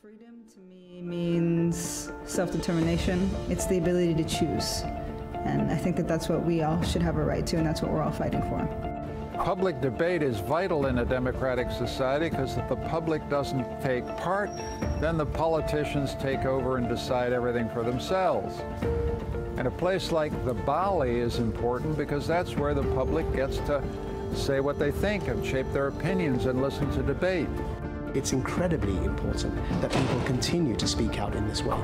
Freedom to me means self-determination. It's the ability to choose. And I think that that's what we all should have a right to, and that's what we're all fighting for. Public debate is vital in a democratic society because if the public doesn't take part, then the politicians take over and decide everything for themselves. And a place like the Balie is important because that's where the public gets to say what they think and shape their opinions and listen to debate. It's incredibly important that people continue to speak out in this way.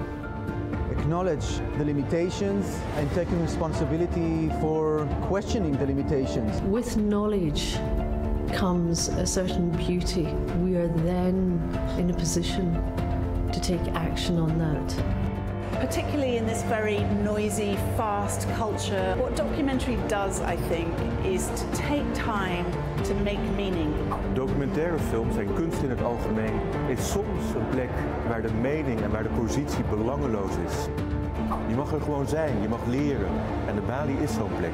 Acknowledge the limitations and taking responsibility for questioning the limitations. With knowledge comes a certain beauty. We are then in a position to take action on that. Particularly in this very noisy, fast culture, what documentary does, I think, is to take time to make meaning. Documentaire films en kunst in het algemeen is soms een plek waar de mening en waar de positie belangeloos is. Je mag er gewoon zijn, je mag leren en de Balie is zo'n plek.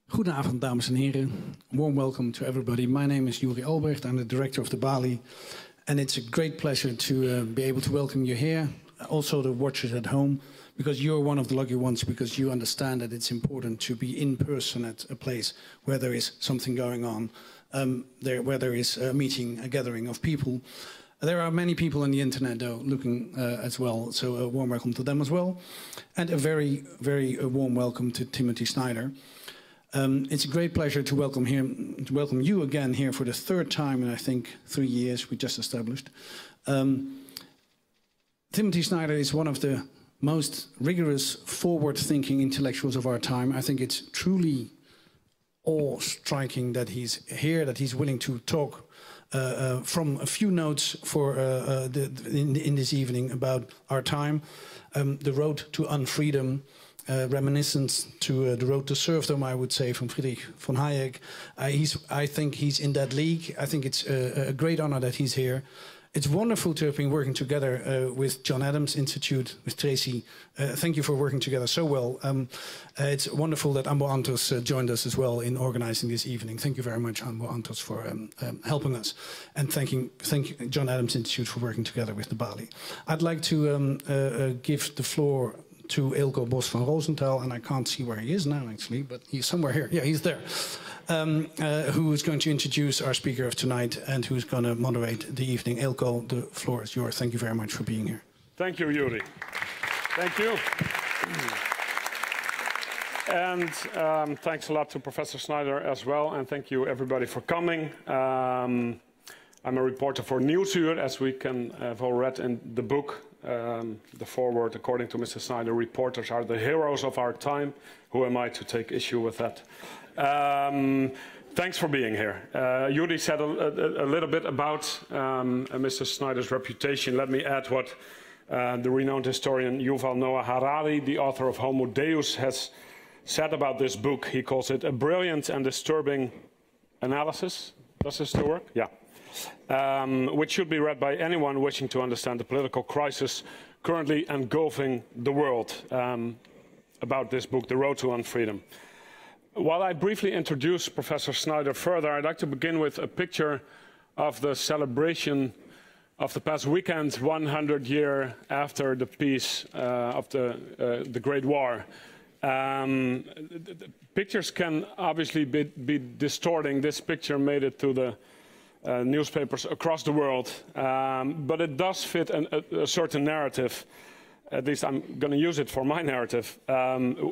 Goedenavond, dames en heren. Warm welcome to everybody. My name is Juri Albrecht. I'm the director of the Balie, and it's a great pleasure to be able to welcome you here. Also the watchers at home, because you're one of the lucky ones, because you understand that it's important to be in person at a place where there is something going on, where there is a meeting, a gathering of people. There are many people on the internet, though, looking as well, so a warm welcome to them as well. And a very, very warm welcome to Timothy Snyder. It's a great pleasure to welcome you again here for the third time in, I think, 3 years we just established. Timothy Snyder is one of the most rigorous, forward-thinking intellectuals of our time. I think it's truly awe-striking that he's here, that he's willing to talk from a few notes for in this evening about our time, the road to Unfreedom, reminiscence to the road to serfdom, I would say, from Friedrich von Hayek. I think he's in that league. I think it's a great honor that he's here. It's wonderful to have been working together with John Adams Institute, with Tracy. Thank you for working together so well. It's wonderful that Ambo Antos joined us as well in organizing this evening. Thank you very much, Ambo Antos, for helping us. And thank you, John Adams Institute, for working together with the Balie. I'd like to give the floor to Eelco Bos van Rosenthal, and I can't see where he is now, actually, but he's somewhere here. Yeah, he's there. Who is going to introduce our speaker of tonight and who's going to moderate the evening. Eelco, the floor is yours. Thank you very much for being here. Thank you, Yuri. Thank you. And thanks a lot to Professor Snyder as well, and thank you everybody for coming. I'm a reporter for Nieuwsuur, as we can have all read in the book. The foreword, according to Mr. Snyder, reporters are the heroes of our time. Who am I to take issue with that? Thanks for being here. Yuri said a little bit about Mr. Snyder's reputation. Let me add what the renowned historian Yuval Noah Harari, the author of Homo Deus, has said about this book. He calls it a brilliant and disturbing analysis. Does this still work? Yeah. Which should be read by anyone wishing to understand the political crisis currently engulfing the world. About this book, The Road to Unfreedom. While I briefly introduce Professor Snyder further, I'd like to begin with a picture of the celebration of the past weekend, 100 years after the peace of the Great War. The pictures can obviously be distorting. This picture made it to the newspapers across the world, but it does fit a certain narrative. At least I'm going to use it for my narrative.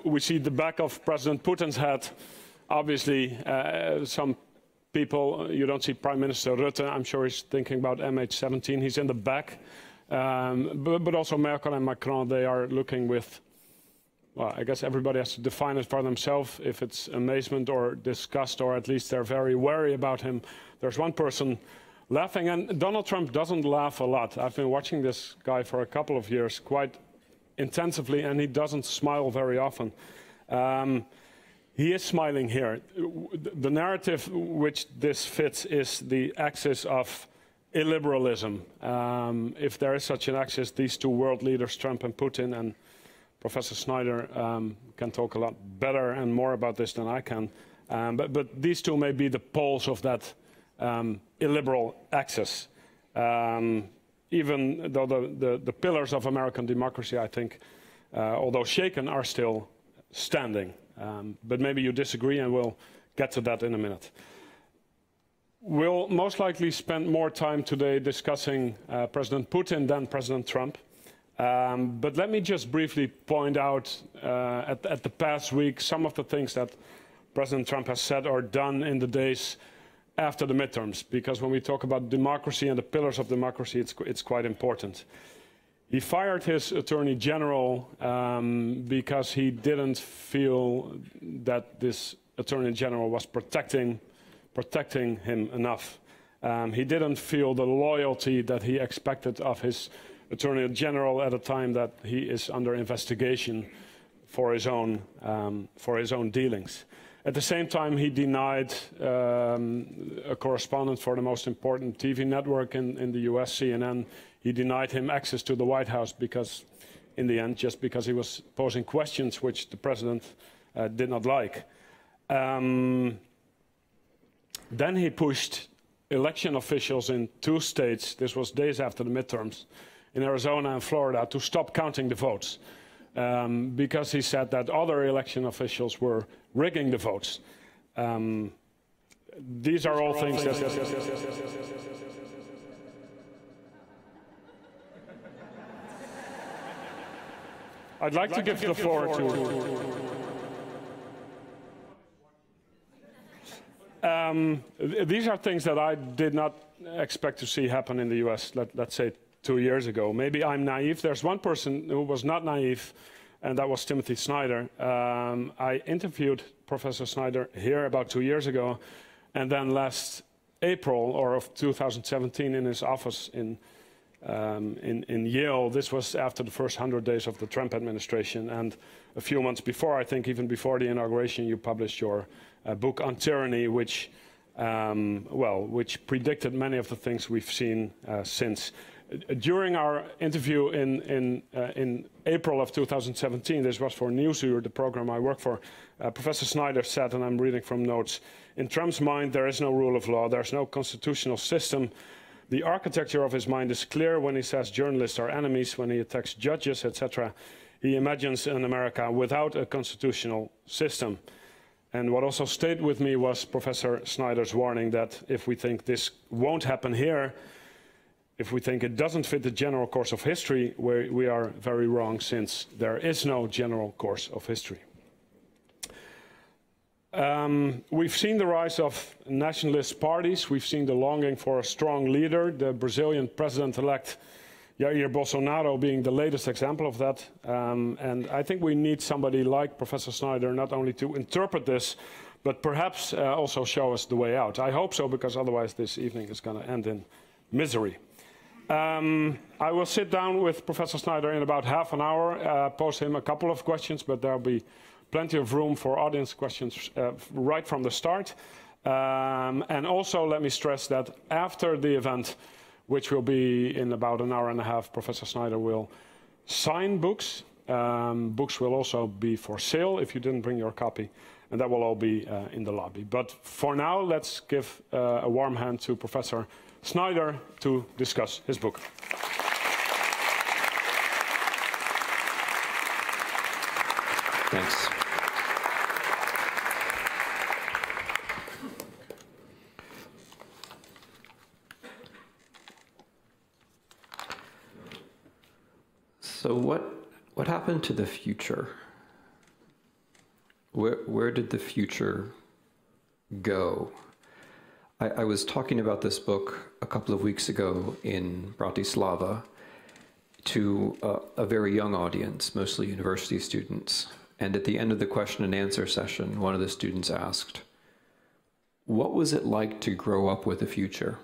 We see the back of President Putin's head. Obviously, some people, you don't see Prime Minister Rutte. I'm sure he's thinking about MH17. He's in the back. But also Merkel and Macron, they are looking with, well, I guess everybody has to define it for themselves, if it's amazement or disgust, or at least they're very wary about him. There's one person laughing, and Donald Trump doesn't laugh a lot. I've been watching this guy for a couple of years quite intensively, and he doesn't smile very often. He is smiling here. The narrative which this fits is the axis of illiberalism. If there is such an axis, these two world leaders, Trump and Putin, and Professor Snyder can talk a lot better and more about this than I can. But these two may be the poles of that illiberal axis. Even though the pillars of American democracy, I think, although shaken, are still standing. But maybe you disagree, and we'll get to that in a minute. We'll most likely spend more time today discussing President Putin than President Trump. But let me just briefly point out at the past week some of the things that President Trump has said or done in the days after the midterms, because when we talk about democracy and the pillars of democracy, it's quite important. He fired his Attorney General because he didn't feel that this Attorney General was protecting him enough. He didn't feel the loyalty that he expected of his Attorney General at a time that he is under investigation for his own dealings. At the same time, he denied a correspondent for the most important TV network in the US, CNN. He denied him access to the White House because, in the end, just because he was posing questions which the president did not like. Then he pushed election officials in 2 states, this was days after the midterms, in Arizona and Florida, to stop counting the votes. Because he said that other election officials were rigging the votes. These are all things that... I'd like to give the floor to... These are things that I did not expect to see happen in the US, let's say 2 years ago. Maybe I'm naive. There's one person who was not naive, and that was Timothy Snyder. I interviewed Professor Snyder here about 2 years ago, and then last April of 2017 in his office in Yale. This was after the first 100 days of the Trump administration, and a few months before, I think even before the inauguration, you published your book on tyranny, which predicted many of the things we've seen since. During our interview in April of 2017, this was for Nieuwsuur, the program I work for, Professor Snyder said, and I'm reading from notes, in Trump's mind there is no rule of law, there's no constitutional system. The architecture of his mind is clear when he says journalists are enemies, when he attacks judges, etc. He imagines an America without a constitutional system. And what also stayed with me was Professor Snyder's warning that if we think this won't happen here, if we think it doesn't fit the general course of history, we are very wrong, since there is no general course of history. We've seen the rise of nationalist parties. We've seen the longing for a strong leader, the Brazilian president-elect Jair Bolsonaro being the latest example of that. And I think we need somebody like Professor Snyder not only to interpret this, but perhaps also show us the way out. I hope so, because otherwise this evening is going to end in misery. I will sit down with Professor Snyder in about half an hour, pose him a couple of questions, but there'll be plenty of room for audience questions right from the start. And also let me stress that after the event, which will be in about an hour and a half, Professor Snyder will sign books. Books will also be for sale if you didn't bring your copy, and that will all be in the lobby. But for now, let's give a warm hand to Professor Snyder to discuss his book. Thanks. So what happened to the future? Where did the future go? I was talking about this book a couple of weeks ago in Bratislava to a very young audience, mostly university students. And at the end of the question and answer session, one of the students asked, "What was it like to grow up with a future?"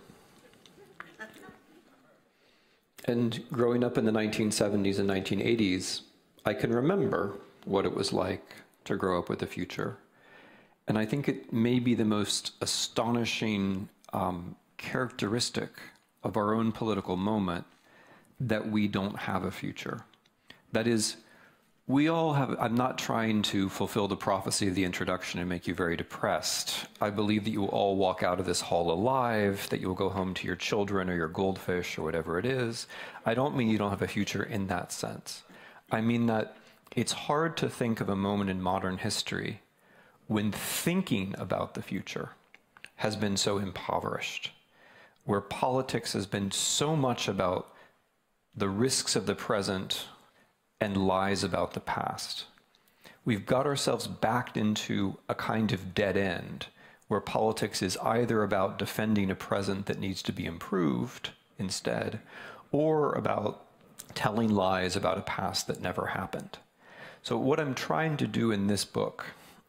And growing up in the 1970s and 1980s, I can remember what it was like to grow up with a future. And I think it may be the most astonishing characteristic of our own political moment that we don't have a future. That is, we all have, I'm not trying to fulfill the prophecy of the introduction and make you very depressed. I believe that you will all walk out of this hall alive, that you will go home to your children or your goldfish or whatever it is. I don't mean you don't have a future in that sense. I mean that it's hard to think of a moment in modern history when thinking about the future has been so impoverished, where politics has been so much about the risks of the present and lies about the past. We've got ourselves backed into a kind of dead end where politics is either about defending a present that needs to be improved instead, or about telling lies about a past that never happened. So what I'm trying to do in this book,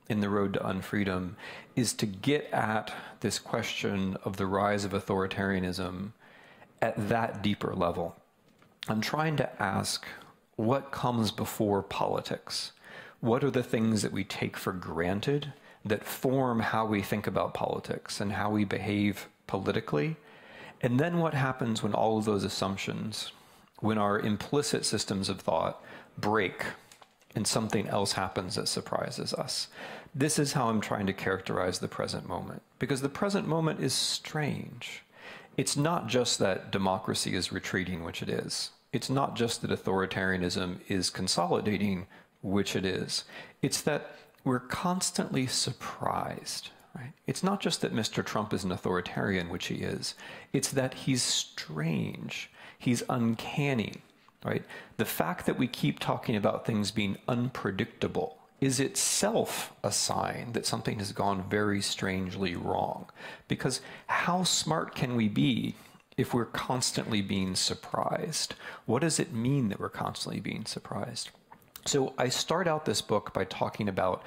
In the Road to Unfreedom, is to get at this question of the rise of authoritarianism at that deeper level. I'm trying to ask, what comes before politics? What are the things that we take for granted that form how we think about politics and how we behave politically? And then what happens when all of those assumptions, when our implicit systems of thought break and something else happens that surprises us? This is how I'm trying to characterize the present moment, because the present moment is strange. It's not just that democracy is retreating, which it is. It's not just that authoritarianism is consolidating, which it is. It's that we're constantly surprised, right? It's not just that Mr. Trump is an authoritarian, which he is. It's that he's strange. He's uncanny, right? The fact that we keep talking about things being unpredictable is itself a sign that something has gone very strangely wrong. Because how smart can we be if we're constantly being surprised? What does it mean that we're constantly being surprised? So I start out this book by talking about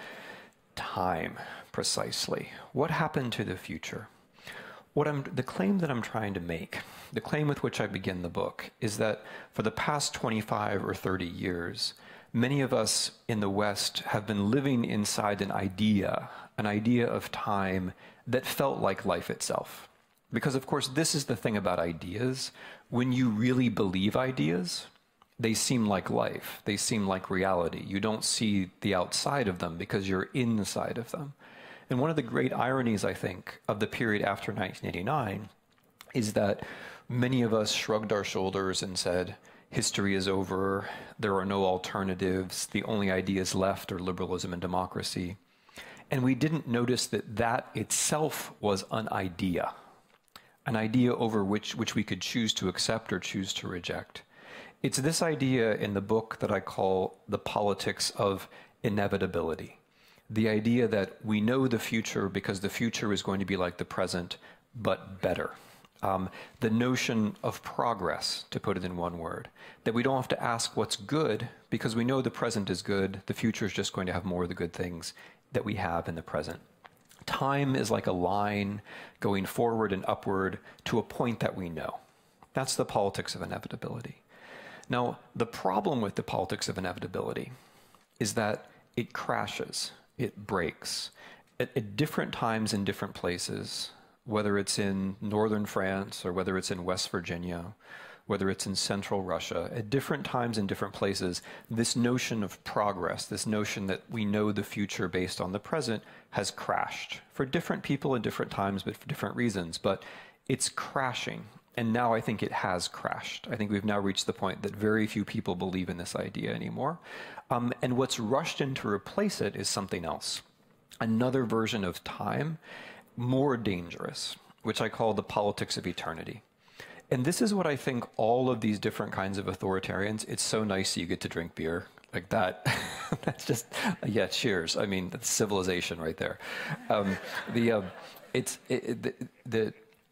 time, precisely. What happened to the future? The claim that I'm trying to make, the claim with which I begin the book, is that for the past 25 or 30 years, many of us in the West have been living inside an idea of time that felt like life itself. Because, of course, this is the thing about ideas. When you really believe ideas, they seem like life. They seem like reality. You don't see the outside of them because you're inside of them. And one of the great ironies, I think, of the period after 1989 is that many of us shrugged our shoulders and said, history is over, there are no alternatives, the only ideas left are liberalism and democracy. And we didn't notice that that itself was an idea over which we could choose to accept or choose to reject. It's this idea in the book that I call the politics of inevitability. The idea that we know the future because the future is going to be like the present, but better. The notion of progress, to put it in one word, that we don't have to ask what's good because we know the present is good, the future is just going to have more of the good things that we have in the present. Time is like a line going forward and upward to a point that we know. That's the politics of inevitability. Now, the problem with the politics of inevitability is that it crashes, it breaks. At different times in different places, whether it's in northern France or whether it's in West Virginia, whether it's in central Russia, at different times in different places, this notion of progress, this notion that we know the future based on the present, has crashed for different people at different times, but for different reasons. But it's crashing. And now I think it has crashed. I think we've now reached the point that very few people believe in this idea anymore. And what's rushed in to replace it is something else. Another version of time, more dangerous, which I call the politics of eternity. And this is what I think all of these different kinds of authoritarians, it's so nice that you get to drink beer like that. That's just, yeah, cheers. I mean, that's civilization right there.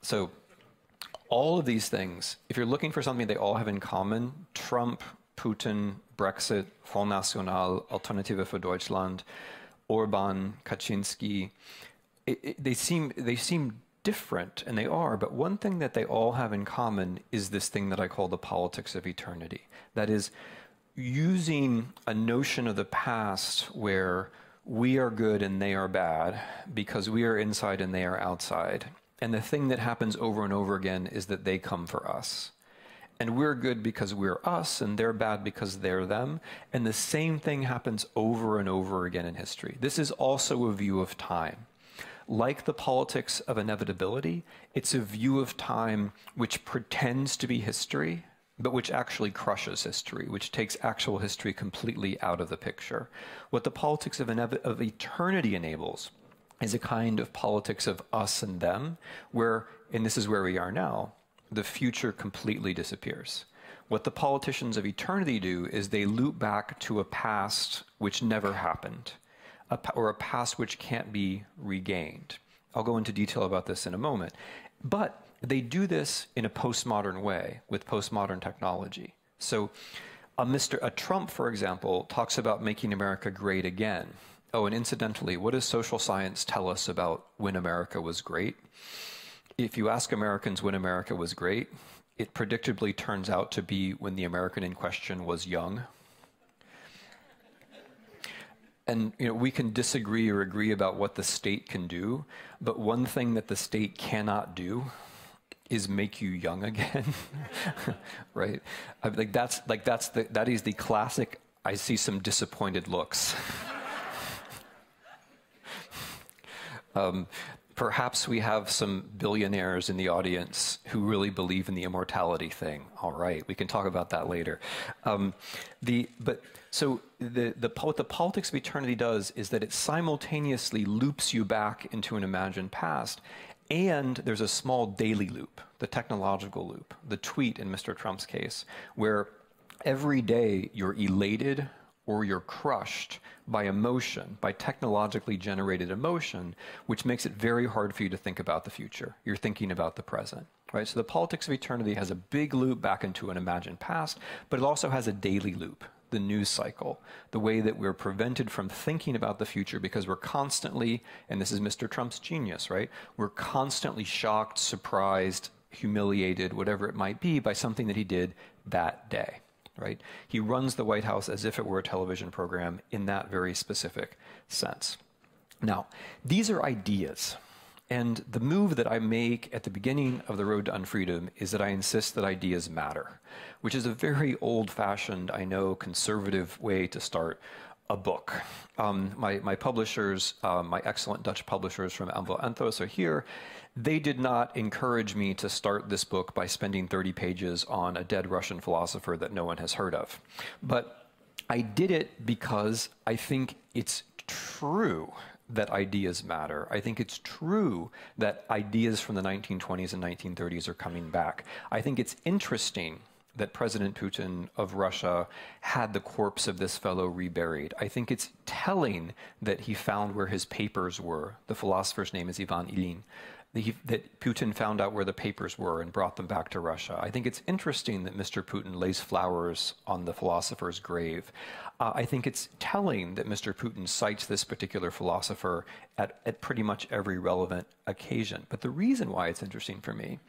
So all of these things, if you're looking for something they all have in common, Trump, Putin, Brexit, Front National, Alternative für Deutschland, Orban, Kaczynski, they seem different, and they are, but one thing that they all have in common is this thing that I call the politics of eternity. That is, using a notion of the past where we are good and they are bad because we are inside and they are outside. And the thing that happens over and over again is that they come for us. And we're good because we're us, and they're bad because they're them. And the same thing happens over and over again in history. This is also a view of time. Like the politics of inevitability, it's a view of time which pretends to be history, but which actually crushes history, which takes actual history completely out of the picture. What the politics of eternity enables is a kind of politics of us and them, where, and this is where we are now, the future completely disappears. What the politicians of eternity do is they loop back to a past which never happened, or a past which can't be regained. I'll go into detail about this in a moment. But they do this in a postmodern way, with postmodern technology. So a Trump, for example, talks about making America great again. Oh, and incidentally, what does social science tell us about when America was great? If you ask Americans when America was great, it predictably turns out to be when the American in question was young. And we can disagree or agree about what the state can do, but one thing that the state cannot do is make you young again, right? That is the classic. I see some disappointed looks. Perhaps we have some billionaires in the audience who really believe in the immortality thing. All right, we can talk about that later. What the politics of eternity does is that it simultaneously loops you back into an imagined past, and there's a small daily loop, the technological loop, the tweet in Mr. Trump's case, where every day you're elated or you're crushed by emotion, by technologically generated emotion, which makes it very hard for you to think about the future. You're thinking about the present, right? So the politics of eternity has a big loop back into an imagined past, but it also has a daily loop, the news cycle, the way that we're prevented from thinking about the future because we're constantly, and this is Mr. Trump's genius, right? We're constantly shocked, surprised, humiliated, whatever it might be, by something that he did that day. Right? He runs the White House as if it were a television program in that very specific sense. Now, these are ideas. And the move that I make at the beginning of the road to Unfreedom is that I insist that ideas matter, which is a very old-fashioned, I know, conservative way to start a book. My publishers, my excellent Dutch publishers from Amvo Anthos are here. They did not encourage me to start this book by spending 30 pages on a dead Russian philosopher that no one has heard of. But I did it because I think it's true that ideas matter. I think it's true that ideas from the 1920s and 1930s are coming back. I think it's interesting that President Putin of Russia had the corpse of this fellow reburied. I think it's telling that he found where his papers were. The philosopher's name is Ivan Ilyin. That Putin found out where the papers were and brought them back to Russia. I think it's interesting that Mr. Putin lays flowers on the philosopher's grave. I think it's telling that Mr. Putin cites this particular philosopher at pretty much every relevant occasion. But the reason why it's interesting for me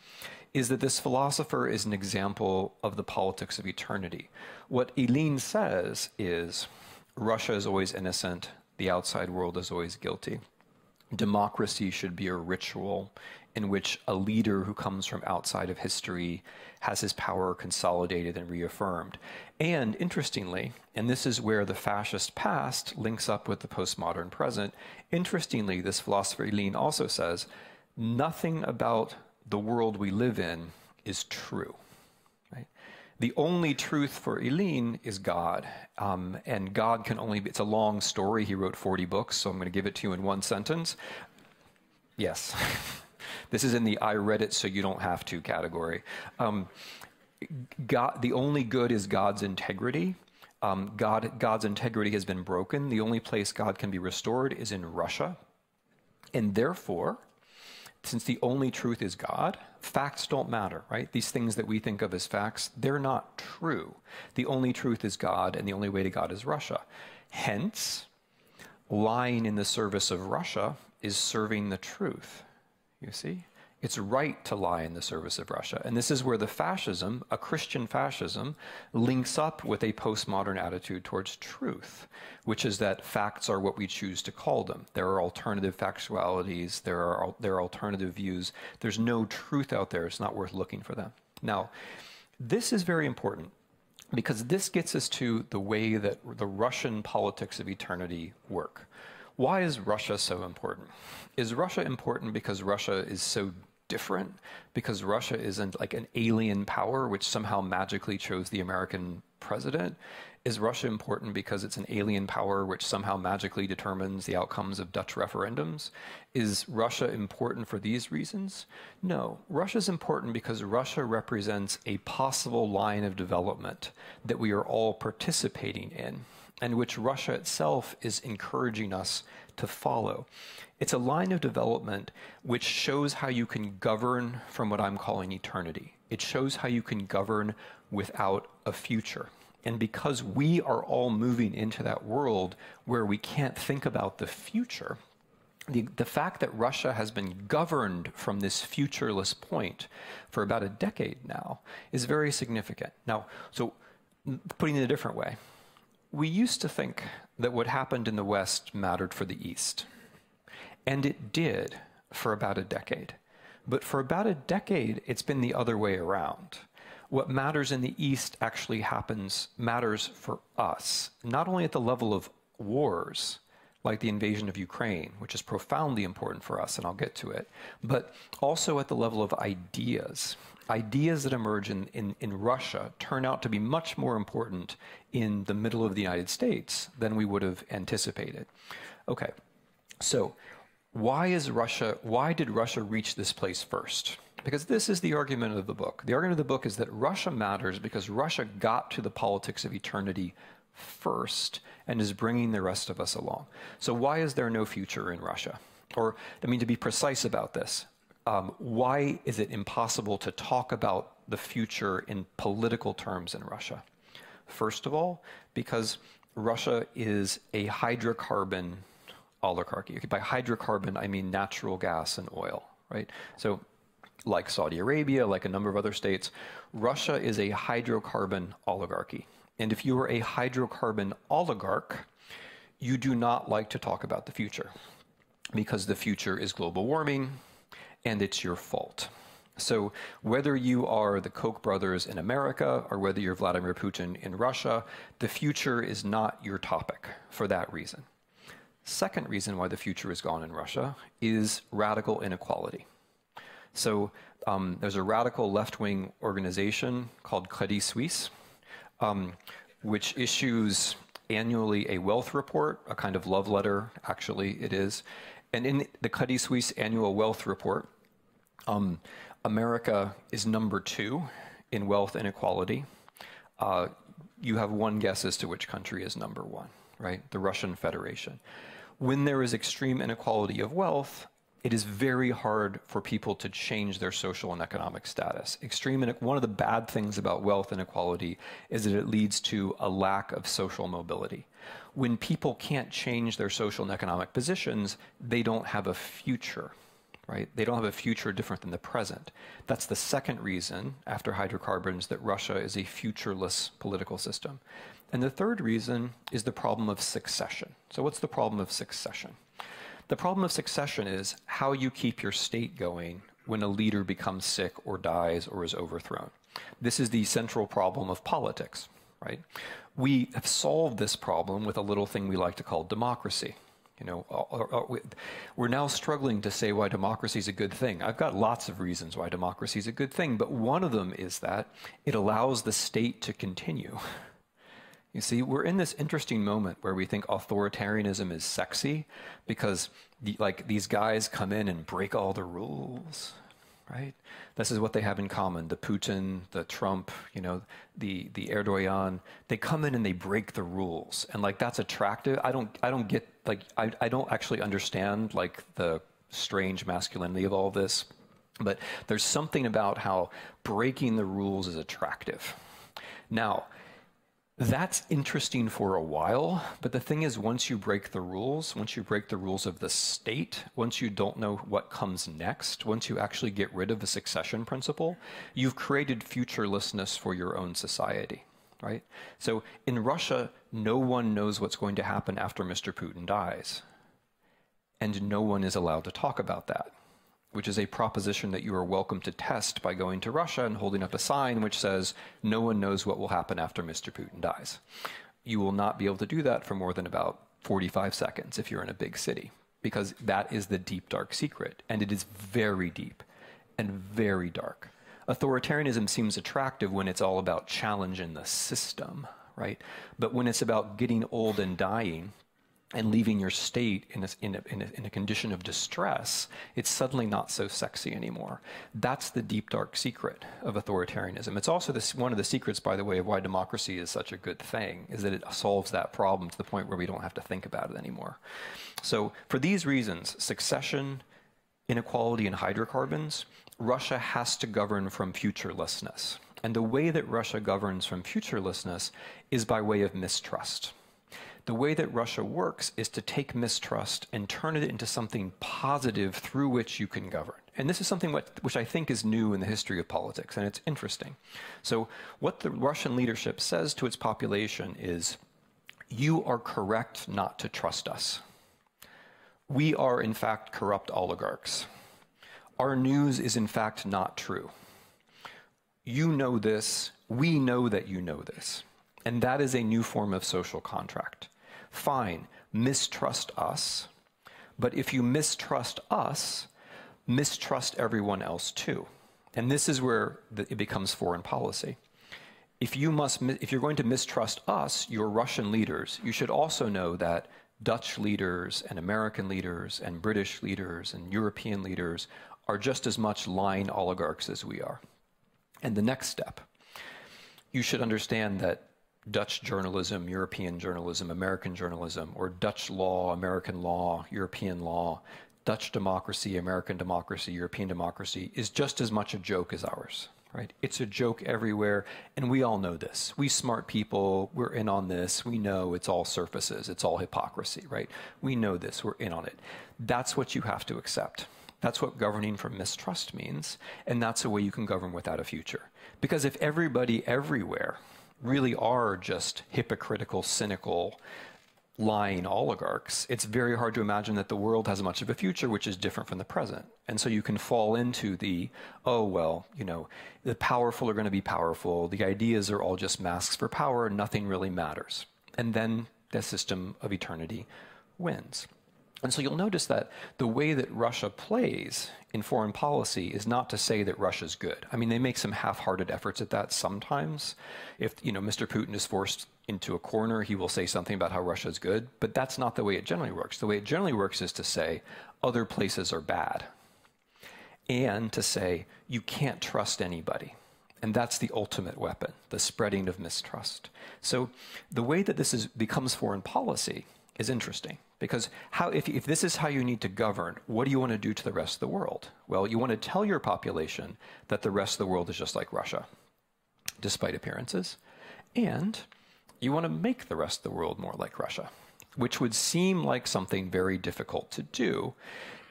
is that this philosopher is an example of the politics of eternity. What Ilyin says is, Russia is always innocent, the outside world is always guilty. Democracy should be a ritual in which a leader who comes from outside of history has his power consolidated and reaffirmed. And interestingly, and this is where the fascist past links up with the postmodern present, interestingly, this philosopher Ilyin also says, nothing about the world we live in is true. Right? The only truth for Ilyin is God, and God can only be, it's a long story, he wrote 40 books, so I'm going to give it to you in one sentence. Yes, this is in the I read it so you don't have to category. God, the only good is God's integrity. God's integrity has been broken. The only place God can be restored is in Russia, and therefore, since the only truth is God, facts don't matter, right? These things that we think of as facts, they're not true. The only truth is God, and the only way to God is Russia. Hence, lying in the service of Russia is serving the truth, you see? It's right to lie in the service of Russia. And this is where the fascism, a Christian fascism, links up with a postmodern attitude towards truth, which is that facts are what we choose to call them. There are alternative factualities, there are alternative views. There's no truth out there. It's not worth looking for them. Now, This is very important because this gets us to the way that the Russian politics of eternity work. Why is Russia so important? Is Russia important because Russia is so different? Because Russia isn't like an alien power which somehow magically chose the American president? Is Russia important because it's an alien power which somehow magically determines the outcomes of Dutch referendums? Is Russia important for these reasons? No. Russia's important because Russia represents a possible line of development that we are all participating in, and which Russia itself is encouraging us to follow. It's a line of development which shows how you can govern from what I'm calling eternity. It shows how you can govern without a future. And because we are all moving into that world where we can't think about the future, the fact that Russia has been governed from this futureless point for about a decade now is very significant. Now, so putting it a different way, we used to think that what happened in the West mattered for the East. And it did for about a decade. But for about a decade, it's been the other way around. What matters in the East actually matters for us, not only at the level of wars, like the invasion of Ukraine, which is profoundly important for us, and I'll get to it, but also at the level of ideas. Ideas that emerge in Russia turn out to be much more important in the middle of the United States than we would have anticipated. Okay, so why did Russia reach this place first? Because this is the argument of the book. The argument of the book is that Russia matters because Russia got to the politics of eternity first and is bringing the rest of us along. So why is there no future in Russia? Or, I mean, to be precise about this, why is it impossible to talk about the future in political terms in Russia? First of all, because Russia is a hydrocarbon oligarchy. By hydrocarbon, I mean natural gas and oil, right? So like Saudi Arabia, like a number of other states, Russia is a hydrocarbon oligarchy. And if you are a hydrocarbon oligarch, you do not like to talk about the future because the future is global warming and it's your fault. So whether you are the Koch brothers in America or whether you're Vladimir Putin in Russia, the future is not your topic for that reason. Second reason why the future is gone in Russia is radical inequality. So there's a radical left-wing organization called Credit Suisse, which issues annually a wealth report, a kind of love letter, actually it is. And in the Credit Suisse annual wealth report, America is number 2 in wealth inequality. You have one guess as to which country is number 1, right? The Russian Federation. When there is extreme inequality of wealth, it is very hard for people to change their social and economic status. One of the bad things about wealth inequality is that it leads to a lack of social mobility. When people can't change their social and economic positions, they don't have a future, right? They don't have a future different than the present. That's the second reason, after hydrocarbons, that Russia is a futureless political system. And the third reason is the problem of succession. So what's the problem of succession? The problem of succession is how you keep your state going when a leader becomes sick or dies or is overthrown. This is the central problem of politics, right? We have solved this problem with a little thing we like to call democracy. You know, we're now struggling to say why democracy is a good thing. I've got lots of reasons why democracy is a good thing, but one of them is that it allows the state to continue. You see, we're in this interesting moment where we think authoritarianism is sexy because these guys come in and break all the rules, right? This is what they have in common. The Putin, the Trump, you know, the Erdogan, they come in and they break the rules. And that's attractive. I don't get, I don't actually understand the strange masculinity of all this, but there's something about how breaking the rules is attractive. Now, that's interesting for a while, but the thing is, once you break the rules of the state, once you don't know what comes next, once you actually get rid of the succession principle, you've created futurelessness for your own society, right? So in Russia, no one knows what's going to happen after Mr. Putin dies, and no one is allowed to talk about that. which is a proposition that you are welcome to test by going to Russia and holding up a sign which says, no one knows what will happen after Mr. Putin dies. You will not be able to do that for more than about 45 seconds if you're in a big city, because that is the deep, dark secret, and it is very deep and very dark. Authoritarianism seems attractive when it's all about challenging the system, right? But when it's about getting old and dying and leaving your state in a condition of distress, it's suddenly not so sexy anymore. That's the deep, dark secret of authoritarianism. It's also one of the secrets, by the way, of why democracy is such a good thing, is that it solves that problem to the point where we don't have to think about it anymore. So for these reasons, succession, inequality, and hydrocarbons, Russia has to govern from futurelessness. And the way that Russia governs from futurelessness is by way of mistrust. The way that Russia works is to take mistrust and turn it into something positive through which you can govern. And this is something which I think is new in the history of politics, and it's interesting. So what the Russian leadership says to its population is, you are correct not to trust us. We are, in fact, corrupt oligarchs. Our news is, in fact, not true. You know this. We know that you know this. And that is a new form of social contract. Fine, mistrust us, but if you mistrust us, mistrust everyone else too. And this is where it becomes foreign policy. If you're going to mistrust us, your Russian leaders, you should also know that Dutch leaders and American leaders and British leaders and European leaders are just as much lying oligarchs as we are. And the next step, you should understand that Dutch journalism, European journalism, American journalism, or Dutch law, American law, European law, Dutch democracy, American democracy, European democracy is just as much a joke as ours, right? It's a joke everywhere, and we all know this. We smart people, we're in on this. We know it's all surfaces, it's all hypocrisy, right? We know this, we're in on it. That's what you have to accept. That's what governing from mistrust means, and that's a way you can govern without a future. Because if everybody everywhere really are just hypocritical, cynical, lying oligarchs, it's very hard to imagine that the world has much of a future which is different from the present. And so you can fall into the, oh, well, you know, the powerful are going to be powerful, the ideas are all just masks for power, nothing really matters. And then the system of eternity wins. And so you'll notice that the way that Russia plays in foreign policy is not to say that Russia's good. I mean, they make some half-hearted efforts at that sometimes. If, you know, Mr. Putin is forced into a corner, he will say something about how Russia's good, but that's not the way it generally works. The way it generally works is to say other places are bad, and to say you can't trust anybody. And that's the ultimate weapon, the spreading of mistrust. So the way that this becomes foreign policy is interesting. Because if this is how you need to govern, what do you want to do to the rest of the world? Well, you want to tell your population that the rest of the world is just like Russia, despite appearances. And you want to make the rest of the world more like Russia, which would seem like something very difficult to do.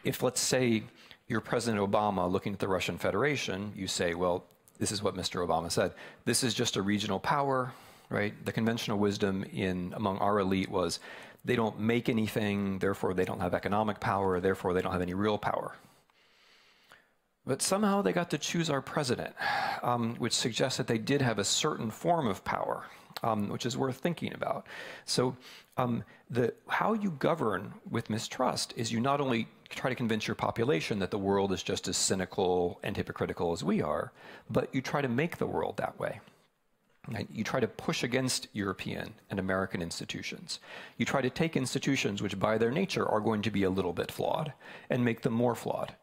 If, let's say, you're President Obama looking at the Russian Federation, you say, well, this is what Mr. Obama said. This is just a regional power, right? The conventional wisdom among our elite was, they don't make anything, therefore they don't have economic power, therefore they don't have any real power. But somehow they got to choose our president, which suggests that they did have a certain form of power, which is worth thinking about. So how you govern with mistrust is you not only try to convince your population that the world is just as cynical and hypocritical as we are, but you try to make the world that way. Right? You try to push against European and American institutions. You try to take institutions which by their nature are going to be a little bit flawed and make them more flawed.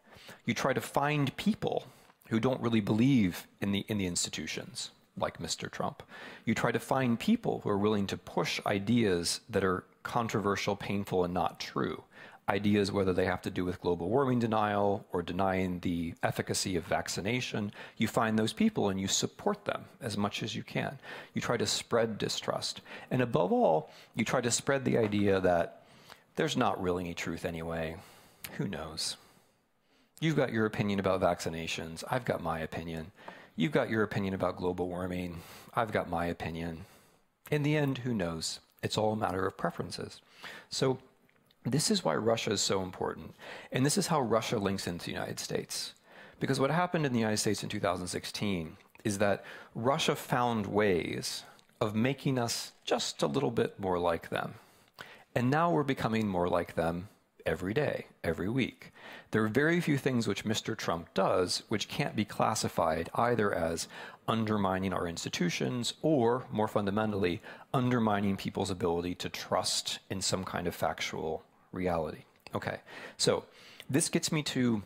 You try to find people who don't really believe in the institutions, like Mr. Trump. You try to find people who are willing to push ideas that are controversial, painful, and not true. Ideas whether they have to do with global warming denial or denying the efficacy of vaccination. You find those people and you support them as much as you can. You try to spread distrust. And above all, you try to spread the idea that there's not really any truth anyway. Who knows? You've got your opinion about vaccinations. I've got my opinion. You've got your opinion about global warming. I've got my opinion. In the end, who knows? It's all a matter of preferences. So This is why Russia is so important. And this is how Russia links into the United States. Because what happened in the United States in 2016 is that Russia found ways of making us just a little bit more like them. And now we're becoming more like them every day, every week. There are very few things which Mr. Trump does which can't be classified either as undermining our institutions or, more fundamentally, undermining people's ability to trust in some kind of factual reality. Okay, so this gets me to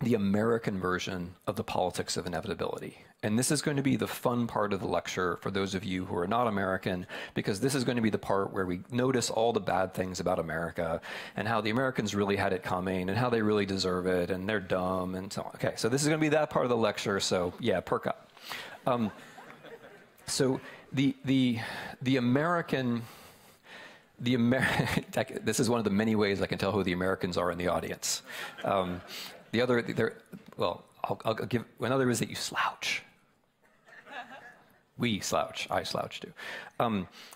the American version of the politics of inevitability. And this is going to be the fun part of the lecture for those of you who are not American, because this is going to be the part where we notice all the bad things about America and how the Americans really had it coming and how they really deserve it and they're dumb and so on. Okay, so this is going to be that part of the lecture, so yeah, perk up. So the American... this is one of the many ways I can tell who the Americans are in the audience. The other, well, I'll give another is that you slouch. We slouch. I slouch too.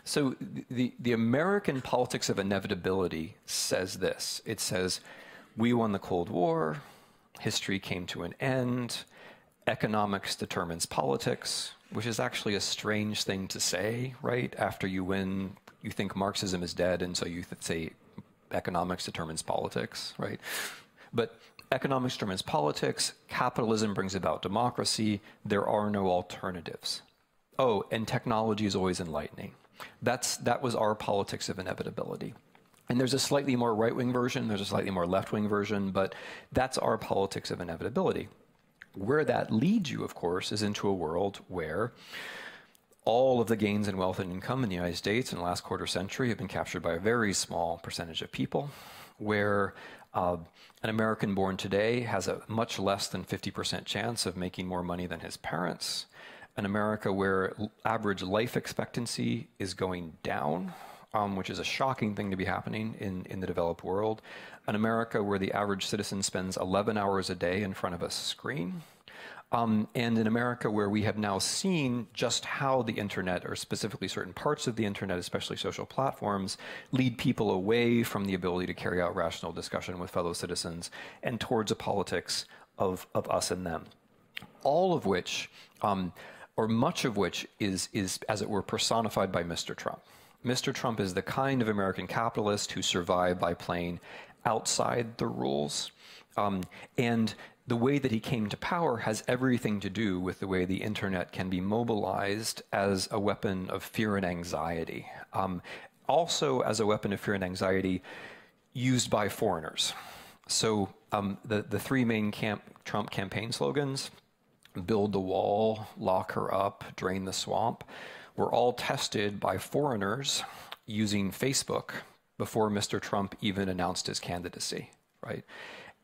So the American politics of inevitability says this. It says, we won the Cold War. History came to an end. Economics determines politics, which is actually a strange thing to say, right? After you win, you think Marxism is dead, and so you say economics determines politics, right? But economics determines politics, capitalism brings about democracy, there are no alternatives. Oh, and technology is always enlightening. That was our politics of inevitability. And there's a slightly more right-wing version, there's a slightly more left-wing version, but that's our politics of inevitability. Where that leads you, of course, is into a world where all of the gains in wealth and income in the United States in the last quarter century have been captured by a very small percentage of people, where an American born today has a much less than 50% chance of making more money than his parents, an America where average life expectancy is going down, which is a shocking thing to be happening in the developed world, an America where the average citizen spends 11 hours a day in front of a screen, and in America where we have now seen just how the internet, or specifically certain parts of the internet, especially social platforms, lead people away from the ability to carry out rational discussion with fellow citizens and towards a politics of us and them. All of which, or much of which, is, as it were, personified by Mr. Trump. Mr. Trump is the kind of American capitalist who survived by playing outside the rules. And the way that he came to power has everything to do with the way the internet can be mobilized as a weapon of fear and anxiety. Also as a weapon of fear and anxiety used by foreigners. So the three main Trump campaign slogans, build the wall, lock her up, drain the swamp, were all tested by foreigners using Facebook before Mr. Trump even announced his candidacy, right?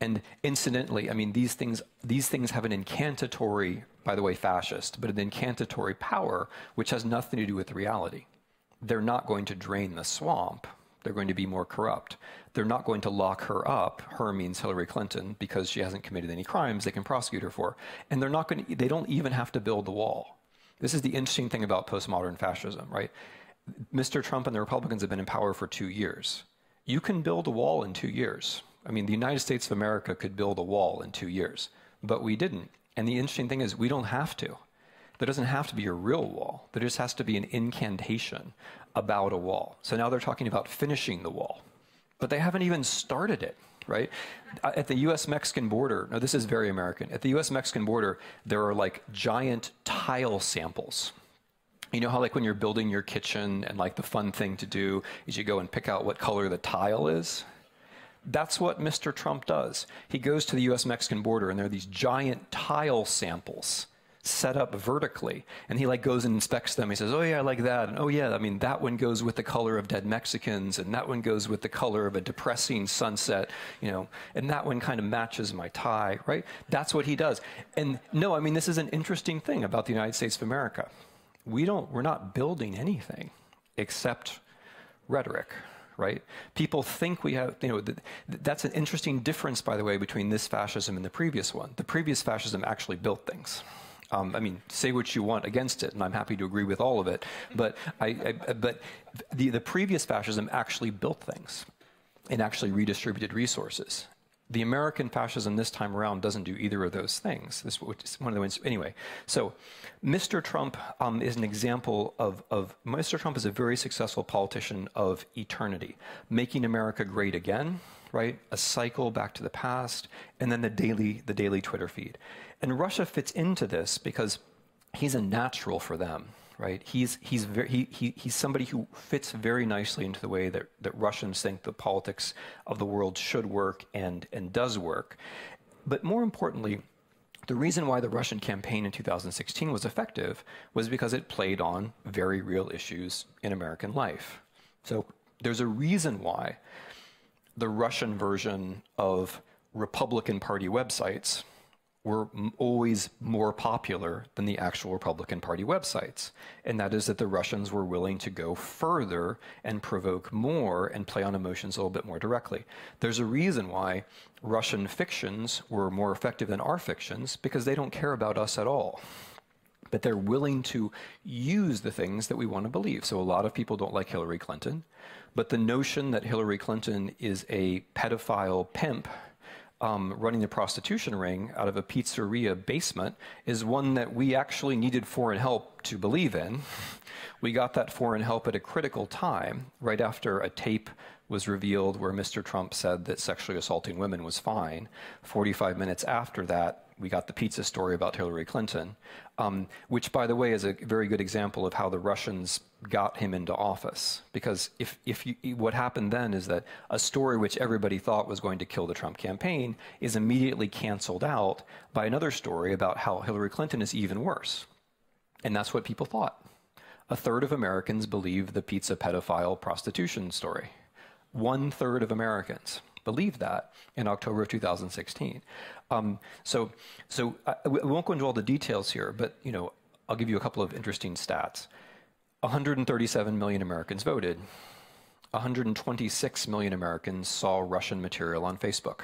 And incidentally, I mean, these things have an incantatory, by the way, fascist, but an incantatory power which has nothing to do with reality. They're not going to drain the swamp. They're going to be more corrupt. They're not going to lock her up. Her means Hillary Clinton, because she hasn't committed any crimes they can prosecute her for. And they're not going to, they don't even have to build the wall. This is the interesting thing about postmodern fascism, right? Mr. Trump and the Republicans have been in power for 2 years. You can build a wall in 2 years. I mean, the United States of America could build a wall in 2 years, but we didn't. And the interesting thing is we don't have to. There doesn't have to be a real wall. There just has to be an incantation about a wall. So now they're talking about finishing the wall, but they haven't even started it, right? At the US-Mexican border, now this is very American, at the US-Mexican border, there are like giant tile samples. You know how like when you're building your kitchen and like the fun thing to do is you go and pick out what color the tile is? That's what Mr. Trump does. He goes to the US-Mexican border and there are these giant tile samples set up vertically, and he like goes and inspects them. He says, oh yeah, I like that, and oh yeah, I mean that one goes with the color of dead Mexicans, and that one goes with the color of a depressing sunset, you know, and that one kind of matches my tie, right? That's what he does. And no, I mean, this is an interesting thing about the United States of America. We're not building anything except rhetoric, right? People think we have, you know, that's an interesting difference, by the way, between this fascism and the previous one. The previous fascism actually built things. I mean, say what you want against it, and I'm happy to agree with all of it. But but the previous fascism actually built things. and actually redistributed resources. The American fascism this time around doesn't do either of those things. This is one of the ones. Anyway, so Mr. Trump is an example of Mr. Trump is a very successful politician of eternity, making America great again, right? A cycle back to the past, and then the daily Twitter feed. And Russia fits into this because he's a natural for them. Right? He's somebody who fits very nicely into the way that Russians think the politics of the world should work and does work. But more importantly, the reason why the Russian campaign in 2016 was effective was because it played on very real issues in American life. So there's a reason why the Russian version of Republican Party websites were always more popular than the actual Republican Party websites. And that is that the Russians were willing to go further and provoke more and play on emotions a little bit more directly. There's a reason why Russian fictions were more effective than our fictions, because they don't care about us at all. But they're willing to use the things that we want to believe. So a lot of people don't like Hillary Clinton, but the notion that Hillary Clinton is a pedophile pimp running a prostitution ring out of a pizzeria basement is one that we actually needed foreign help to believe in. We got that foreign help at a critical time, right after a tape was revealed where Mr. Trump said that sexually assaulting women was fine. 45 minutes after that, we got the pizza story about Hillary Clinton, which, by the way, is a very good example of how the Russians got him into office. Because what happened then is that a story which everybody thought was going to kill the Trump campaign is immediately canceled out by another story about how Hillary Clinton is even worse. And that's what people thought. A third of Americans believe the pizza pedophile prostitution story. 1/3 of Americans believed that in October of 2016. So we won't go into all the details here, but I'll give you a couple of interesting stats. 137 million Americans voted. 126 million Americans saw Russian material on Facebook.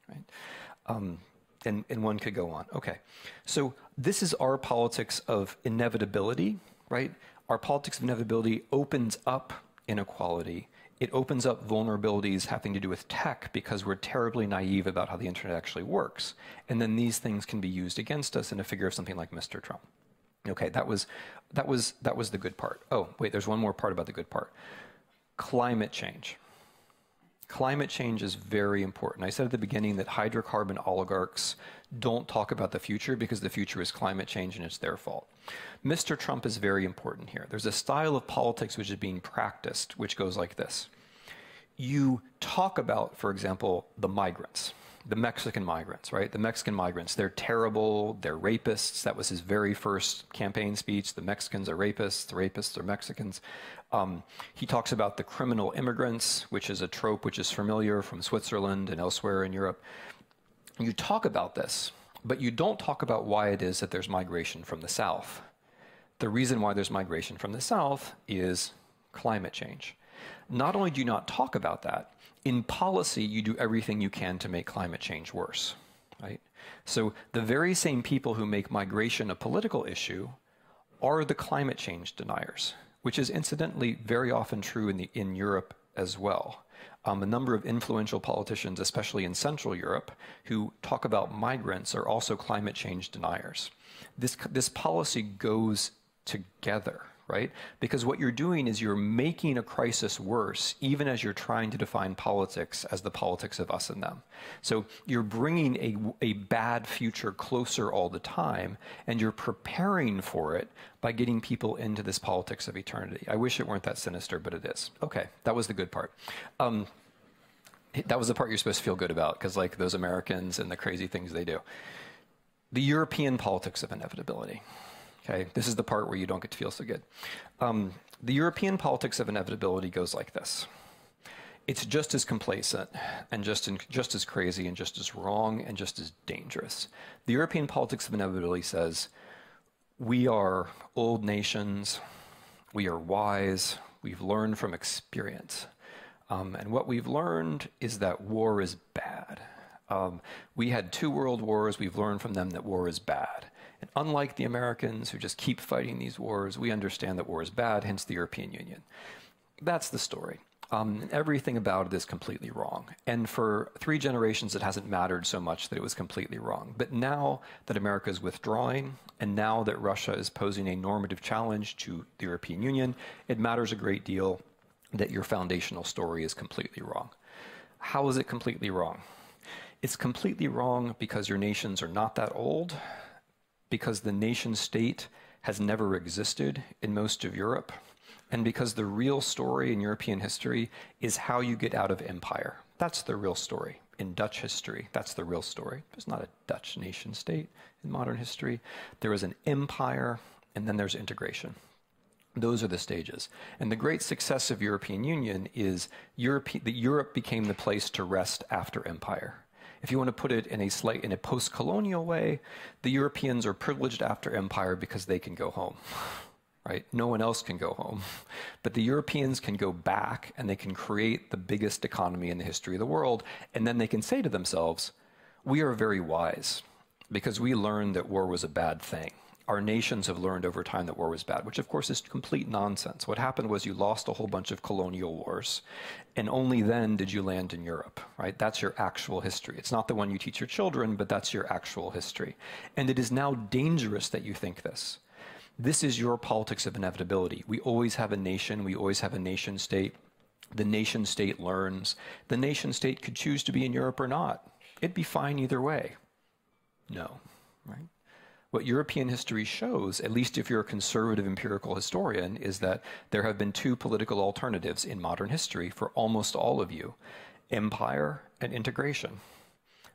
Right? And one could go on. Okay, so this is our politics of inevitability, right? Our politics of inevitability opens up inequality. It opens up vulnerabilities having to do with tech because we're terribly naive about how the internet actually works. And then these things can be used against us in a figure of something like Mr. Trump. Okay, that was the good part. Oh, wait, there's one more part about the good part. Climate change. Climate change is very important. I said at the beginning that hydrocarbon oligarchs don't talk about the future because the future is climate change and it's their fault. Mr. Trump is very important here. There's a style of politics which is being practiced, which goes like this. You talk about, for example, the migrants, the Mexican migrants, right? The Mexican migrants, they're terrible, they're rapists. That was his very first campaign speech. The Mexicans are rapists, the rapists are Mexicans. He talks about the criminal immigrants, which is a trope which is familiar from Switzerland and elsewhere in Europe. You talk about this, but you don't talk about why it is that there's migration from the South. The reason why there's migration from the South is climate change. Not only do you not talk about that, in policy, you do everything you can to make climate change worse, right? So the very same people who make migration a political issue are the climate change deniers, which is incidentally very often true in Europe as well. A number of influential politicians, especially in Central Europe, who talk about migrants are also climate change deniers. This policy goes together, right? Because what you're doing is you're making a crisis worse, even as you're trying to define politics as the politics of us and them. So you're bringing a bad future closer all the time, and you're preparing for it by getting people into this politics of eternity. I wish it weren't that sinister, but it is. Okay, that was the good part. That was the part you're supposed to feel good about, because like those Americans and the crazy things they do. The European politics of inevitability. Okay, this is the part where you don't get to feel so good. The European politics of inevitability goes like this. It's just as complacent and just as crazy and just as wrong and just as dangerous. The European politics of inevitability says, we are old nations, we are wise, we've learned from experience. And what we've learned is that war is bad. We had 2 world wars, we've learned from them that war is bad. And unlike the Americans who just keep fighting these wars, we understand that war is bad, hence the European Union. That's the story. Everything about it is completely wrong. And for 3 generations, it hasn't mattered so much that it was completely wrong. But now that America is withdrawing, and now that Russia is posing a normative challenge to the European Union, it matters a great deal that your foundational story is completely wrong. How is it completely wrong? It's completely wrong because your nations are not that old, because the nation state has never existed in most of Europe, and because the real story in European history is how you get out of empire. That's the real story. In Dutch history, that's the real story. There's not a Dutch nation state in modern history. There is an empire, and then there's integration. Those are the stages. And the great success of European Union is that Europe became the place to rest after empire. If you want to put it in a post-colonial way, the Europeans are privileged after empire because they can go home. Right? No one else can go home. But the Europeans can go back and they can create the biggest economy in the history of the world. And then they can say to themselves, we are very wise because we learned that war was a bad thing. Our nations have learned over time that war was bad, which of course is complete nonsense. What happened was you lost a whole bunch of colonial wars, and only then did you land in Europe, right? That's your actual history. It's not the one you teach your children, but that's your actual history. And it is now dangerous that you think this. This is your politics of inevitability. We always have a nation. We always have a nation state. The nation state learns. The nation state could choose to be in Europe or not. It'd be fine either way. No, right? What European history shows, at least if you're a conservative empirical historian, is that there have been 2 political alternatives in modern history for almost all of you: empire and integration.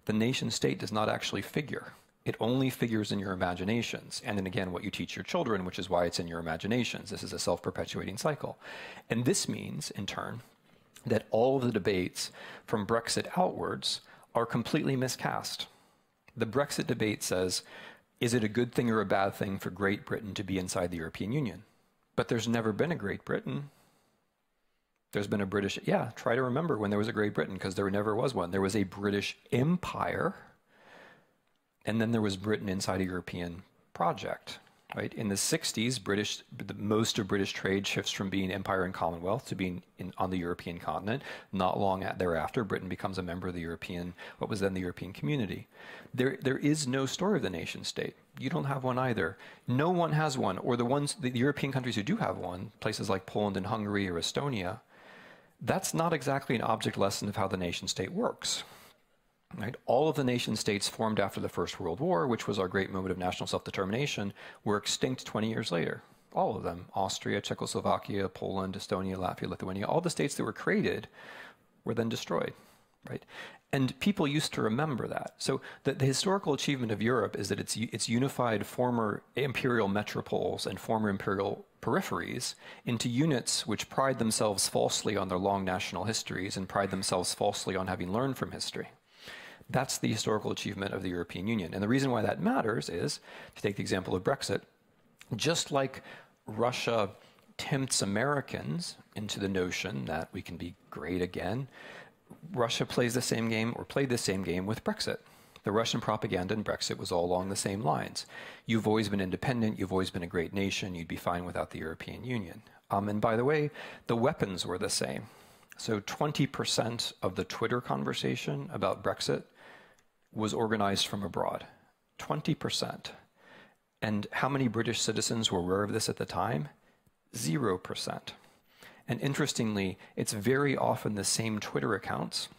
The nation state does not actually figure. It only figures in your imaginations, and then again, what you teach your children, which is why it's in your imaginations. This is a self-perpetuating cycle. And this means, in turn, that all of the debates from Brexit outwards are completely miscast. The Brexit debate says, is it a good thing or a bad thing for Great Britain to be inside the European Union? But there's never been a Great Britain. There's been a British, yeah, try to remember when there was a Great Britain, because there never was one. There was a British Empire, and then there was Britain inside a European project, right? In the 60s, most of British trade shifts from being empire and commonwealth to being on the European continent. Not long thereafter, Britain becomes a member of the what was then the European community. There is no story of the nation state. You don't have one either. No one has one, or the European countries who do have one, places like Poland and Hungary or Estonia, that's not exactly an object lesson of how the nation state works. Right? All of the nation states formed after the First World War, which was our great moment of national self-determination, were extinct 20 years later. All of them. Austria, Czechoslovakia, Poland, Estonia, Latvia, Lithuania, all the states that were created were then destroyed. Right? And people used to remember that. So the historical achievement of Europe is that it's unified former imperial metropoles and former imperial peripheries into units which pride themselves falsely on their long national histories and pride themselves falsely on having learned from history. That's the historical achievement of the European Union. And the reason why that matters is, to take the example of Brexit, just like Russia tempts Americans into the notion that we can be great again, Russia plays the same game, or played the same game with Brexit. The Russian propaganda in Brexit was all along the same lines. You've always been independent, you've always been a great nation, you'd be fine without the European Union. And by the way, the weapons were the same. So 20% of the Twitter conversation about Brexit was organized from abroad. 20%. And how many British citizens were aware of this at the time? 0%. And interestingly, it's very often the same Twitter accounts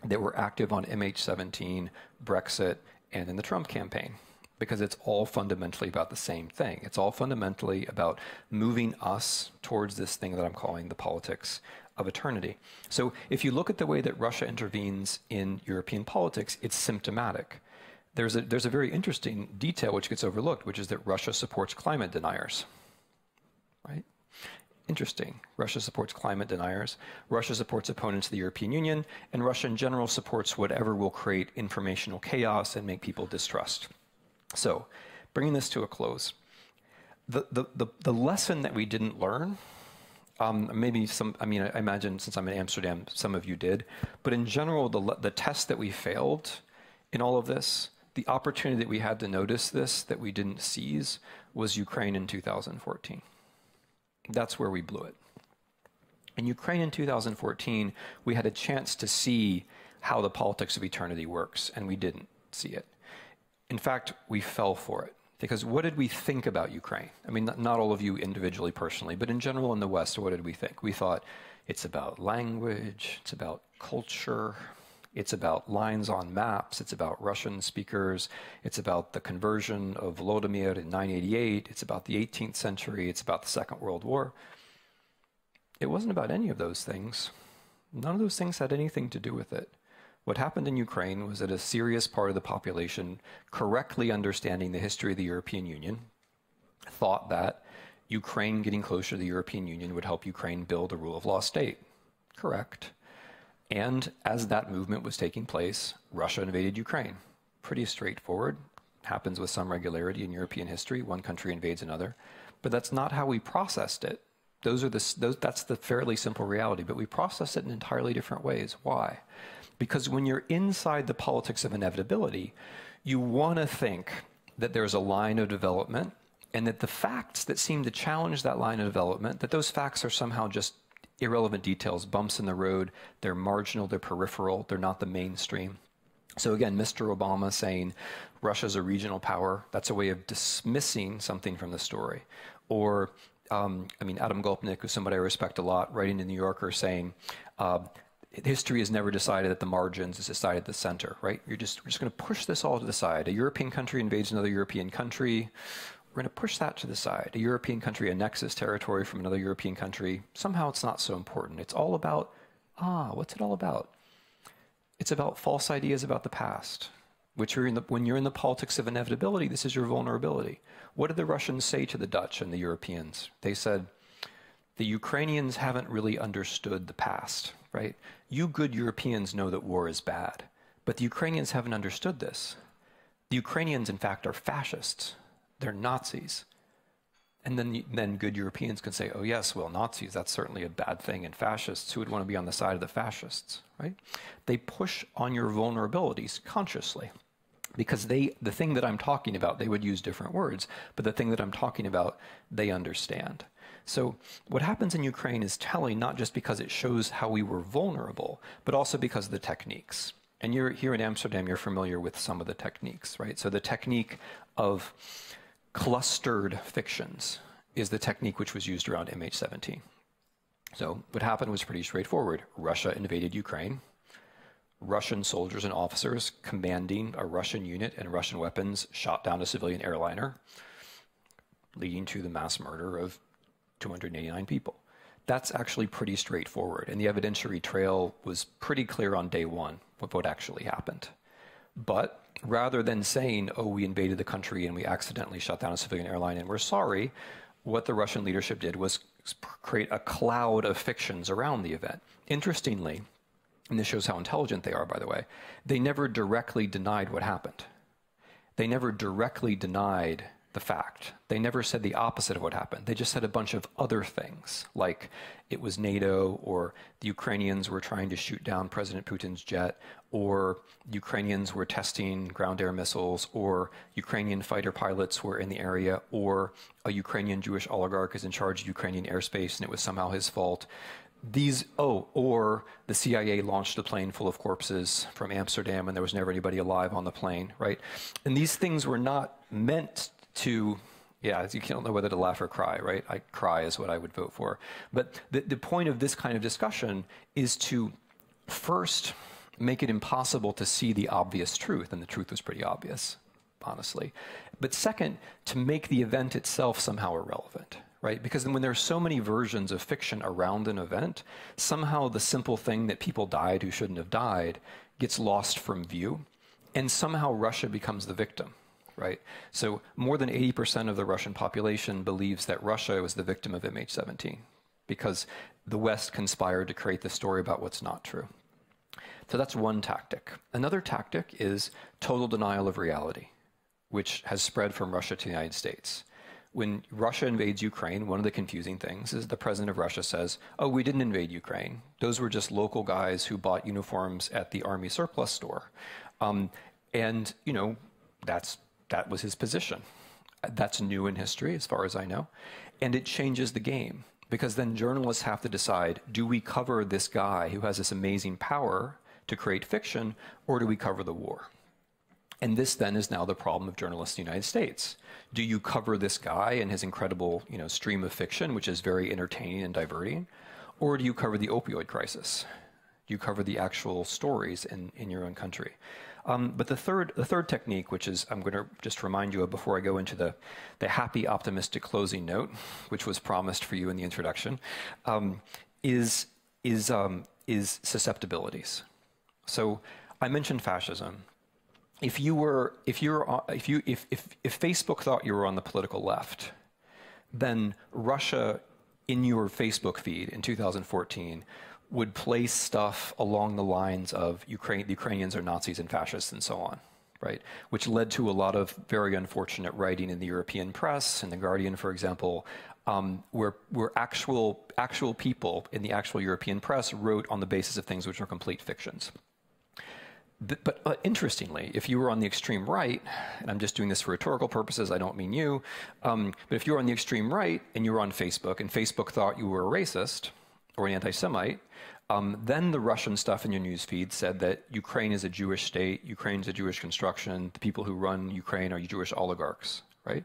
that were active on MH17, Brexit, and in the Trump campaign, because it's all fundamentally about the same thing. It's all fundamentally about moving us towards this thing that I'm calling the politics of eternity. So if you look at the way that Russia intervenes in European politics, it's symptomatic. There's a very interesting detail which gets overlooked, which is that Russia supports climate deniers, right? Interesting. Russia supports climate deniers. Russia supports opponents of the European Union, and Russia in general supports whatever will create informational chaos and make people distrust. So, bringing this to a close, the lesson that we didn't learn, maybe I imagine since I'm in Amsterdam, some of you did, but in general, the test that we failed in all of this, the opportunity that we had to notice this that we didn't seize, was Ukraine in 2014. That's where we blew it. In Ukraine in 2014, we had a chance to see how the politics of eternity works, and we didn't see it. In fact, we fell for it. Because what did we think about Ukraine? I mean, not all of you individually, personally, but in general in the West, what did we think? We thought it's about language, it's about culture, it's about lines on maps, it's about Russian speakers, it's about the conversion of Vladimir in 988, it's about the 18th century, it's about the Second World War. It wasn't about any of those things. None of those things had anything to do with it. What happened in Ukraine was that a serious part of the population, correctly understanding the history of the European Union, thought that Ukraine getting closer to the European Union would help Ukraine build a rule of law state. Correct. And as that movement was taking place, Russia invaded Ukraine. Pretty straightforward. Happens with some regularity in European history. One country invades another. But that's not how we processed it. That's the fairly simple reality. But we processed it in entirely different ways. Why? Because when you're inside the politics of inevitability, you want to think that there's a line of development and that the facts that seem to challenge that line of development, that those facts are somehow just irrelevant details, bumps in the road, they're marginal, they're peripheral, they're not the mainstream. So again, Mr. Obama saying Russia's a regional power, that's a way of dismissing something from the story. Or, Adam Gopnik, who's somebody I respect a lot, writing in The New Yorker saying, history is never decided at the margins, it's decided at the center, right? We're just going to push this all to the side. A European country invades another European country. We're going to push that to the side. A European country annexes territory from another European country. Somehow it's not so important. It's all about, what's it all about? It's about false ideas about the past, which when you're in the politics of inevitability, this is your vulnerability. What did the Russians say to the Dutch and the Europeans? They said, the Ukrainians haven't really understood the past, right? You good Europeans know that war is bad, but the Ukrainians haven't understood this. The Ukrainians, in fact, are fascists. They're Nazis. And then good Europeans can say, oh yes, well, Nazis, that's certainly a bad thing, and fascists, who would want to be on the side of the fascists, right? They push on your vulnerabilities consciously. Because the thing that I'm talking about, they would use different words, but the thing that I'm talking about, they understand. So what happens in Ukraine is telling, not just because it shows how we were vulnerable, but also because of the techniques. And you're here in Amsterdam, you're familiar with some of the techniques, right? So the technique of clustered fictions is the technique which was used around MH17. So what happened was pretty straightforward. Russia invaded Ukraine. Russian soldiers and officers commanding a Russian unit and Russian weapons shot down a civilian airliner, leading to the mass murder of 289 people. That's actually pretty straightforward, and the evidentiary trail was pretty clear on day one with what actually happened. But rather than saying, oh, we invaded the country and we accidentally shot down a civilian airline and we're sorry, what the Russian leadership did was create a cloud of fictions around the event. Interestingly, and this shows how intelligent they are, by the way, they never directly denied what happened. They never directly denied the fact. They never said the opposite of what happened. They just said a bunch of other things, like it was NATO, or the Ukrainians were trying to shoot down President Putin's jet, or Ukrainians were testing ground-air missiles, or Ukrainian fighter pilots were in the area, or a Ukrainian Jewish oligarch is in charge of Ukrainian airspace and it was somehow his fault. Or the CIA launched a plane full of corpses from Amsterdam and there was never anybody alive on the plane, right? And these things were not meant to, you don't know whether to laugh or cry, right? Cry is what I would vote for. But the point of this kind of discussion is to first make it impossible to see the obvious truth, and the truth was pretty obvious, honestly. But second, to make the event itself somehow irrelevant. Right? Because when there are so many versions of fiction around an event, somehow the simple thing that people died who shouldn't have died gets lost from view, and somehow Russia becomes the victim, right? So more than 80% of the Russian population believes that Russia was the victim of MH17 because the West conspired to create the story about what's not true. So that's one tactic. Another tactic is total denial of reality, which has spread from Russia to the United States. When Russia invades Ukraine, one of the confusing things is the president of Russia says, oh, we didn't invade Ukraine. Those were just local guys who bought uniforms at the army surplus store. And, you know, that was his position. That's new in history, as far as I know. And it changes the game. because then journalists have to decide, do we cover this guy who has this amazing power to create fiction, or do we cover the war? And this then is now the problem of journalists in the United States. Do you cover this guy and his incredible, stream of fiction, which is very entertaining and diverting, or do you cover the opioid crisis? Do you cover the actual stories in your own country? But the third technique, which is I'm going to just remind you of before I go into the happy, optimistic closing note, which was promised for you in the introduction, is susceptibilities. So I mentioned fascism. If Facebook thought you were on the political left, then Russia in your Facebook feed in 2014 would place stuff along the lines of the Ukrainians are Nazis and fascists and so on, right? Which led to a lot of very unfortunate writing in the European press, in The Guardian, for example, where actual people in the actual European press wrote on the basis of things which are complete fictions. But interestingly, if you were on the extreme right, and I'm just doing this for rhetorical purposes, I don't mean you, but if you were on the extreme right and you were on Facebook and Facebook thought you were a racist or an anti-Semite, then the Russian stuff in your newsfeed said that Ukraine is a Jewish state, Ukraine is a Jewish construction, the people who run Ukraine are Jewish oligarchs, right?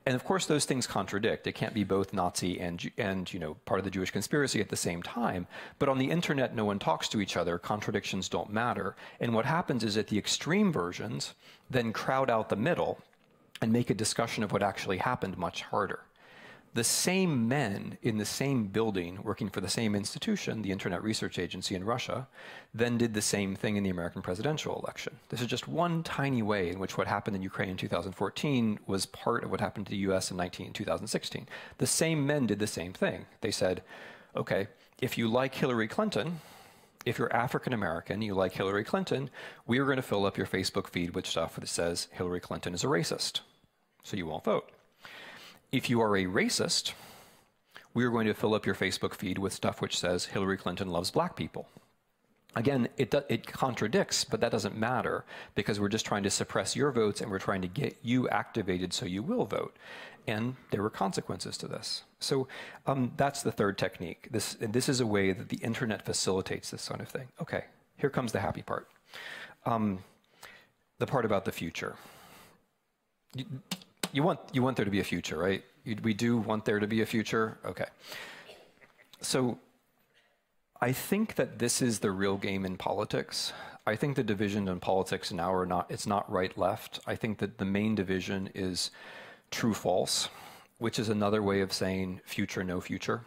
And of course, those things contradict. It can't be both Nazi and part of the Jewish conspiracy at the same time. But on the internet, no one talks to each other. Contradictions don't matter. And what happens is that the extreme versions then crowd out the middle and make a discussion of what actually happened much harder. The same men in the same building working for the same institution, the Internet Research Agency in Russia, then did the same thing in the American presidential election. This is just one tiny way in which what happened in Ukraine in 2014 was part of what happened to the US in 2016. The same men did the same thing. They said, okay, if you like Hillary Clinton, if you're African American, you like Hillary Clinton, we are going to fill up your Facebook feed with stuff that says Hillary Clinton is a racist, so you won't vote. If you are a racist, we are going to fill up your Facebook feed with stuff which says Hillary Clinton loves black people. Again, it contradicts, but that doesn't matter because we're just trying to suppress your votes and we're trying to get you activated so you will vote. And there were consequences to this. So that's the third technique. This is a way that the internet facilitates this sort of thing. Okay, here comes the happy part. The part about the future. You want there to be a future, right? We do want there to be a future? Okay. So I think that this is the real game in politics. I think the division in politics now it's not right-left. I think that the main division is true-false, which is another way of saying future, no future.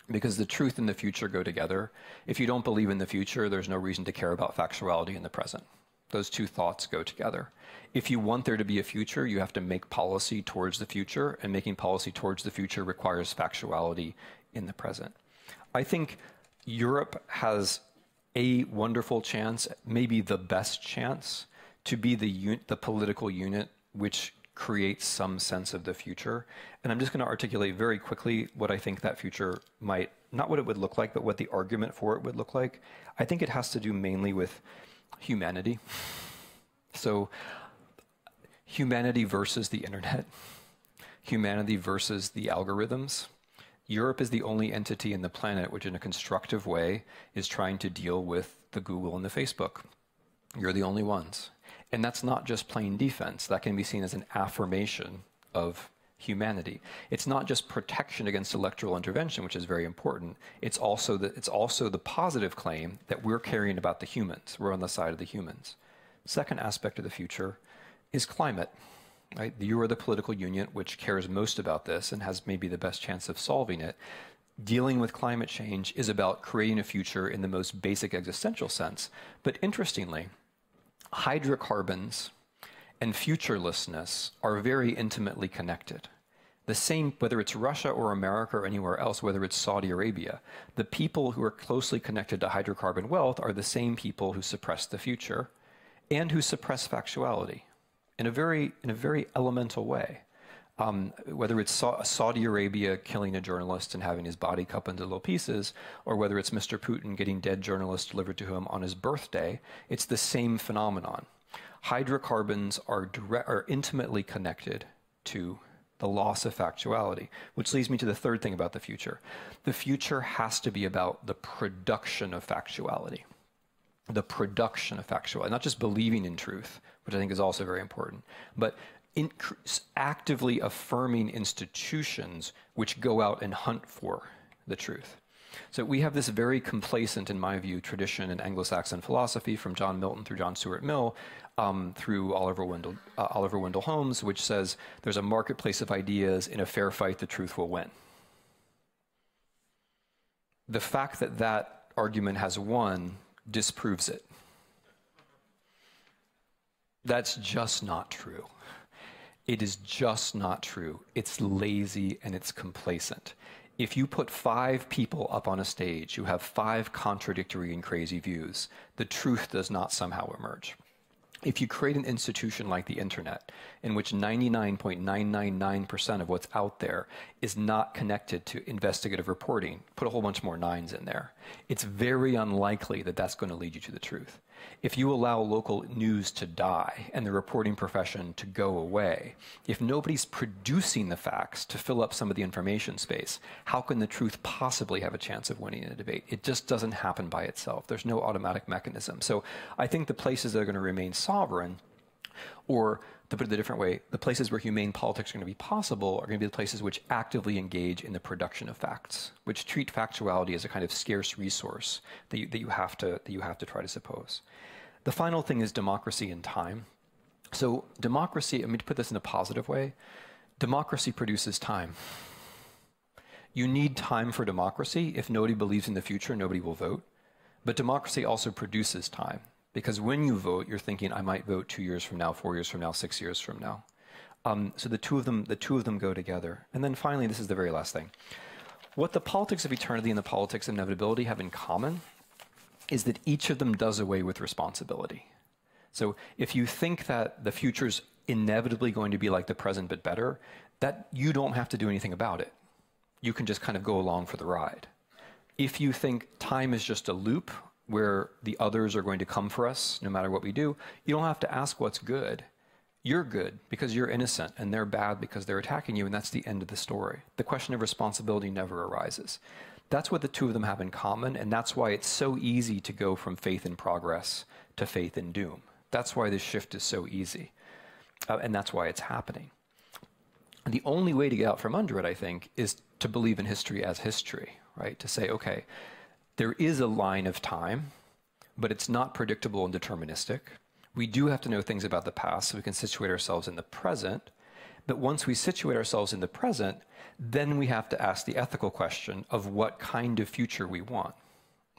Because the truth and the future go together. If you don't believe in the future, there's no reason to care about factuality in the present. Those two thoughts go together. If you want there to be a future, you have to make policy towards the future, and making policy towards the future requires factuality in the present. I think Europe has a wonderful chance, maybe the best chance, to be the political unit which creates some sense of the future. And I'm just going to articulate very quickly what I think that future might, not what it would look like, but what the argument for it would look like. I think it has to do mainly with humanity. So humanity versus the internet, humanity versus the algorithms. Europe is the only entity in the planet which in a constructive way is trying to deal with the Google and the Facebook. You're the only ones. And that's not just plain defense. That can be seen as an affirmation of humanity. It's not just protection against electoral intervention, which is very important. It's also the positive claim that we're caring about the humans. We're on the side of the humans. Second aspect of the future is climate. Right? You are the political unit which cares most about this and has maybe the best chance of solving it. Dealing with climate change is about creating a future in the most basic existential sense. But interestingly, hydrocarbons and futurelessness are very intimately connected. The same, whether it's Russia or America or anywhere else, whether it's Saudi Arabia, the people who are closely connected to hydrocarbon wealth are the same people who suppress the future and who suppress factuality in a very elemental way. Whether it's Saudi Arabia killing a journalist and having his body cut into little pieces, or whether it's Mr. Putin getting dead journalists delivered to him on his birthday, it's the same phenomenon. Hydrocarbons are intimately connected to the loss of factuality, which leads me to the third thing about the future. The future has to be about the production of factuality. The production of factuality, not just believing in truth, which I think is also very important, but actively affirming institutions which go out and hunt for the truth. So we have this very complacent, in my view, tradition in Anglo-Saxon philosophy from John Milton through John Stuart Mill, through Oliver Wendell Holmes, which says there's a marketplace of ideas. In a fair fight, the truth will win. The fact that that argument has won disproves it. That's just not true. It is just not true. It's lazy and it's complacent. If you put 5 people up on a stage who have 5 contradictory and crazy views, the truth does not somehow emerge. If you create an institution like the internet, in which 99.999% of what's out there is not connected to investigative reporting, put a whole bunch more nines in there, it's very unlikely that that's going to lead you to the truth. If you allow local news to die and the reporting profession to go away, if nobody's producing the facts to fill up some of the information space, how can the truth possibly have a chance of winning in a debate? It just doesn't happen by itself. There's no automatic mechanism. So I think the places that are going to remain sovereign, or to put it a different way, the places where humane politics are going to be possible are going to be the places which actively engage in the production of facts, which treat factuality as a kind of scarce resource that you have to try to suppose. The final thing is democracy and time. So democracy, I mean, to put this in a positive way, democracy produces time. You need time for democracy. If nobody believes in the future, nobody will vote. But democracy also produces time. Because when you vote, you're thinking, I might vote 2 years from now, 4 years from now, 6 years from now. So the two of them go together. And then finally, this is the very last thing. What the politics of eternity and the politics of inevitability have in common is that each of them does away with responsibility. So if you think that the future's inevitably going to be like the present but better, that you don't have to do anything about it. You can just kind of go along for the ride. If you think time is just a loop where the others are going to come for us no matter what we do, you don't have to ask what's good. You're good because you're innocent, and they're bad because they're attacking you, and that's the end of the story. The question of responsibility never arises. That's what the two of them have in common, and that's why it's so easy to go from faith in progress to faith in doom. That's why this shift is so easy, and that's why it's happening. And the only way to get out from under it, I think, is to believe in history as history, right? To say, okay, there is a line of time, but it's not predictable and deterministic. We do have to know things about the past so we can situate ourselves in the present. But once we situate ourselves in the present, then we have to ask the ethical question of what kind of future we want.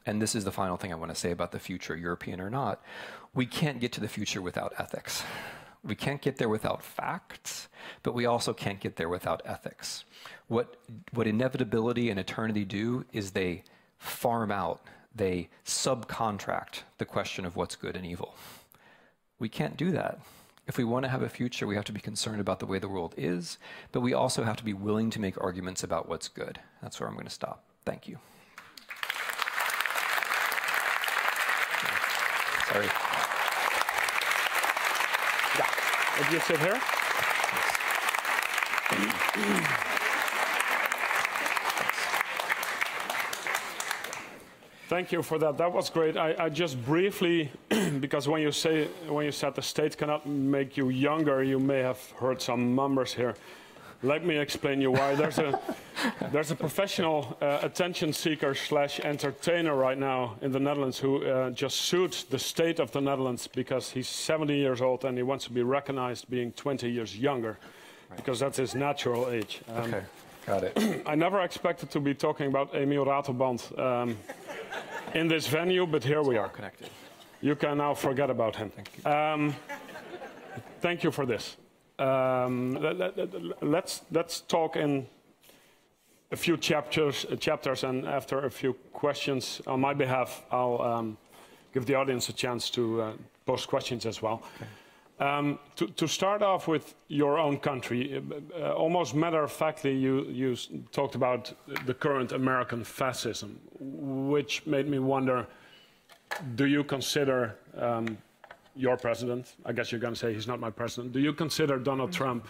And this is the final thing I want to say about the future, European or not. We can't get to the future without ethics. We can't get there without facts, but we also can't get there without ethics. What inevitability and eternity do is they farm out, they subcontract the question of what's good and evil. We can't do that. If we want to have a future, we have to be concerned about the way the world is, but we also have to be willing to make arguments about what's good. That's where I'm going to stop. Thank you. Sorry. Yeah. Would you sit here? Thank you for that. That was great. I just briefly, because when you said the state cannot make you younger, you may have heard some numbers here. Let me explain you why. There's a professional attention seeker / entertainer right now in the Netherlands who just sued the state of the Netherlands because he's 70 years old and he wants to be recognized being 20 years younger, because that's his natural age. Okay, got it. I never expected to be talking about Emiel Ratelband in this venue, but here we are. Connected. You can now forget about him. Thank you. Thank you for this. Let's talk in a few chapters, and after a few questions on my behalf, I'll give the audience a chance to post questions as well. Okay. To start off with your own country, almost matter-of-factly, you talked about the current American fascism, which made me wonder, do you consider your president, I guess you're going to say he's not my president, do you consider Donald Trump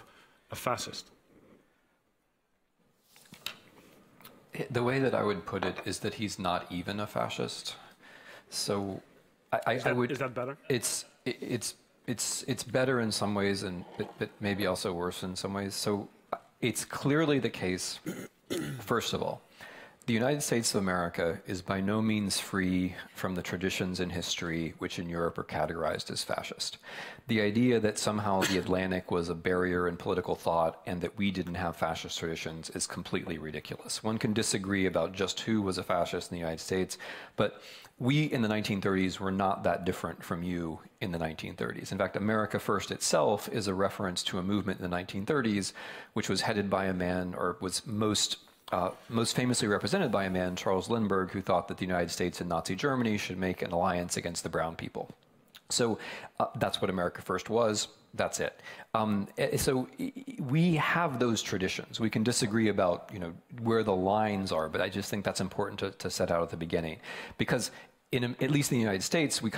a fascist? the way that I would put it is that he's not even a fascist. So I would. Is that better? It's better in some ways, but maybe also worse in some ways. So it's clearly the case. First of all, the United States of America is by no means free from the traditions in history which in Europe are categorized as fascist. The idea that somehow the Atlantic was a barrier in political thought and that we didn't have fascist traditions is completely ridiculous. One can disagree about just who was a fascist in the United States, but we in the 1930s were not that different from you in the 1930s. In fact, America First itself is a reference to a movement in the 1930s which was headed by a man, or was most famously represented by a man, Charles Lindbergh, who thought that the United States and Nazi Germany should make an alliance against the brown people. So that's what America First was. That's it. So we have those traditions. We can disagree about, where the lines are, but I just think that's important to set out at the beginning, because at least in the United States, we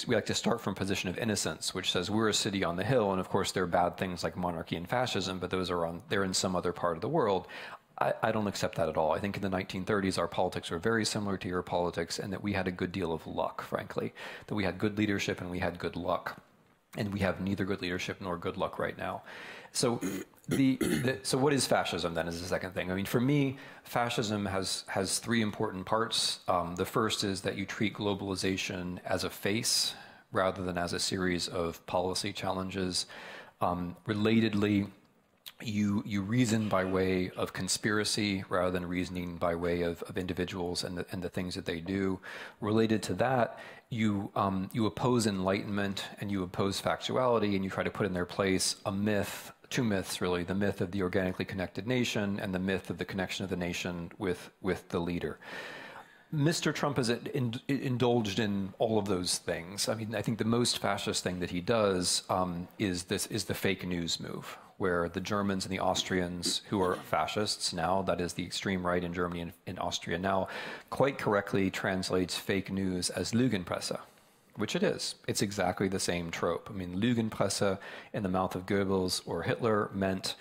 like to start from a position of innocence, which says we're a city on the hill, and of course there are bad things like monarchy and fascism, but they're in some other part of the world. I don't accept that at all. I think in the 1930s, our politics were very similar to your politics, and that we had a good deal of luck, frankly. That we had good leadership and we had good luck. And we have neither good leadership nor good luck right now. So so what is fascism then is the second thing. I mean, for me, fascism has three important parts. The first is that you treat globalization as a face rather than as a series of policy challenges. Relatedly, you reason by way of conspiracy rather than reasoning by way of individuals and the things that they do. Related to that, you oppose enlightenment and you oppose factuality, and you try to put in their place a myth, two myths really, the myth of the organically connected nation and the myth of the connection of the nation with the leader. Mr. Trump has indulged in all of those things. I mean, I think the most fascist thing that he does is the fake news move, where the Germans and the Austrians, who are fascists now, that is the extreme right in Germany and in Austria now, quite correctly translates fake news as Lügenpresse, which it is. It's exactly the same trope. I mean, Lügenpresse in the mouth of Goebbels or Hitler meant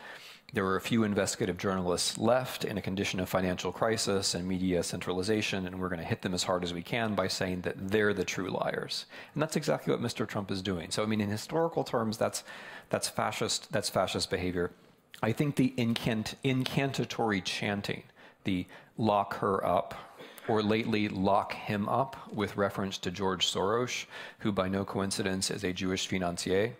there were a few investigative journalists left in a condition of financial crisis and media centralization, and we're going to hit them as hard as we can by saying that they're the true liars. And that's exactly what Mr. Trump is doing. So, I mean, in historical terms, that's fascist behavior. I think the incantatory chanting, the lock her up, or lately lock him up, with reference to George Soros, who by no coincidence is a Jewish financier.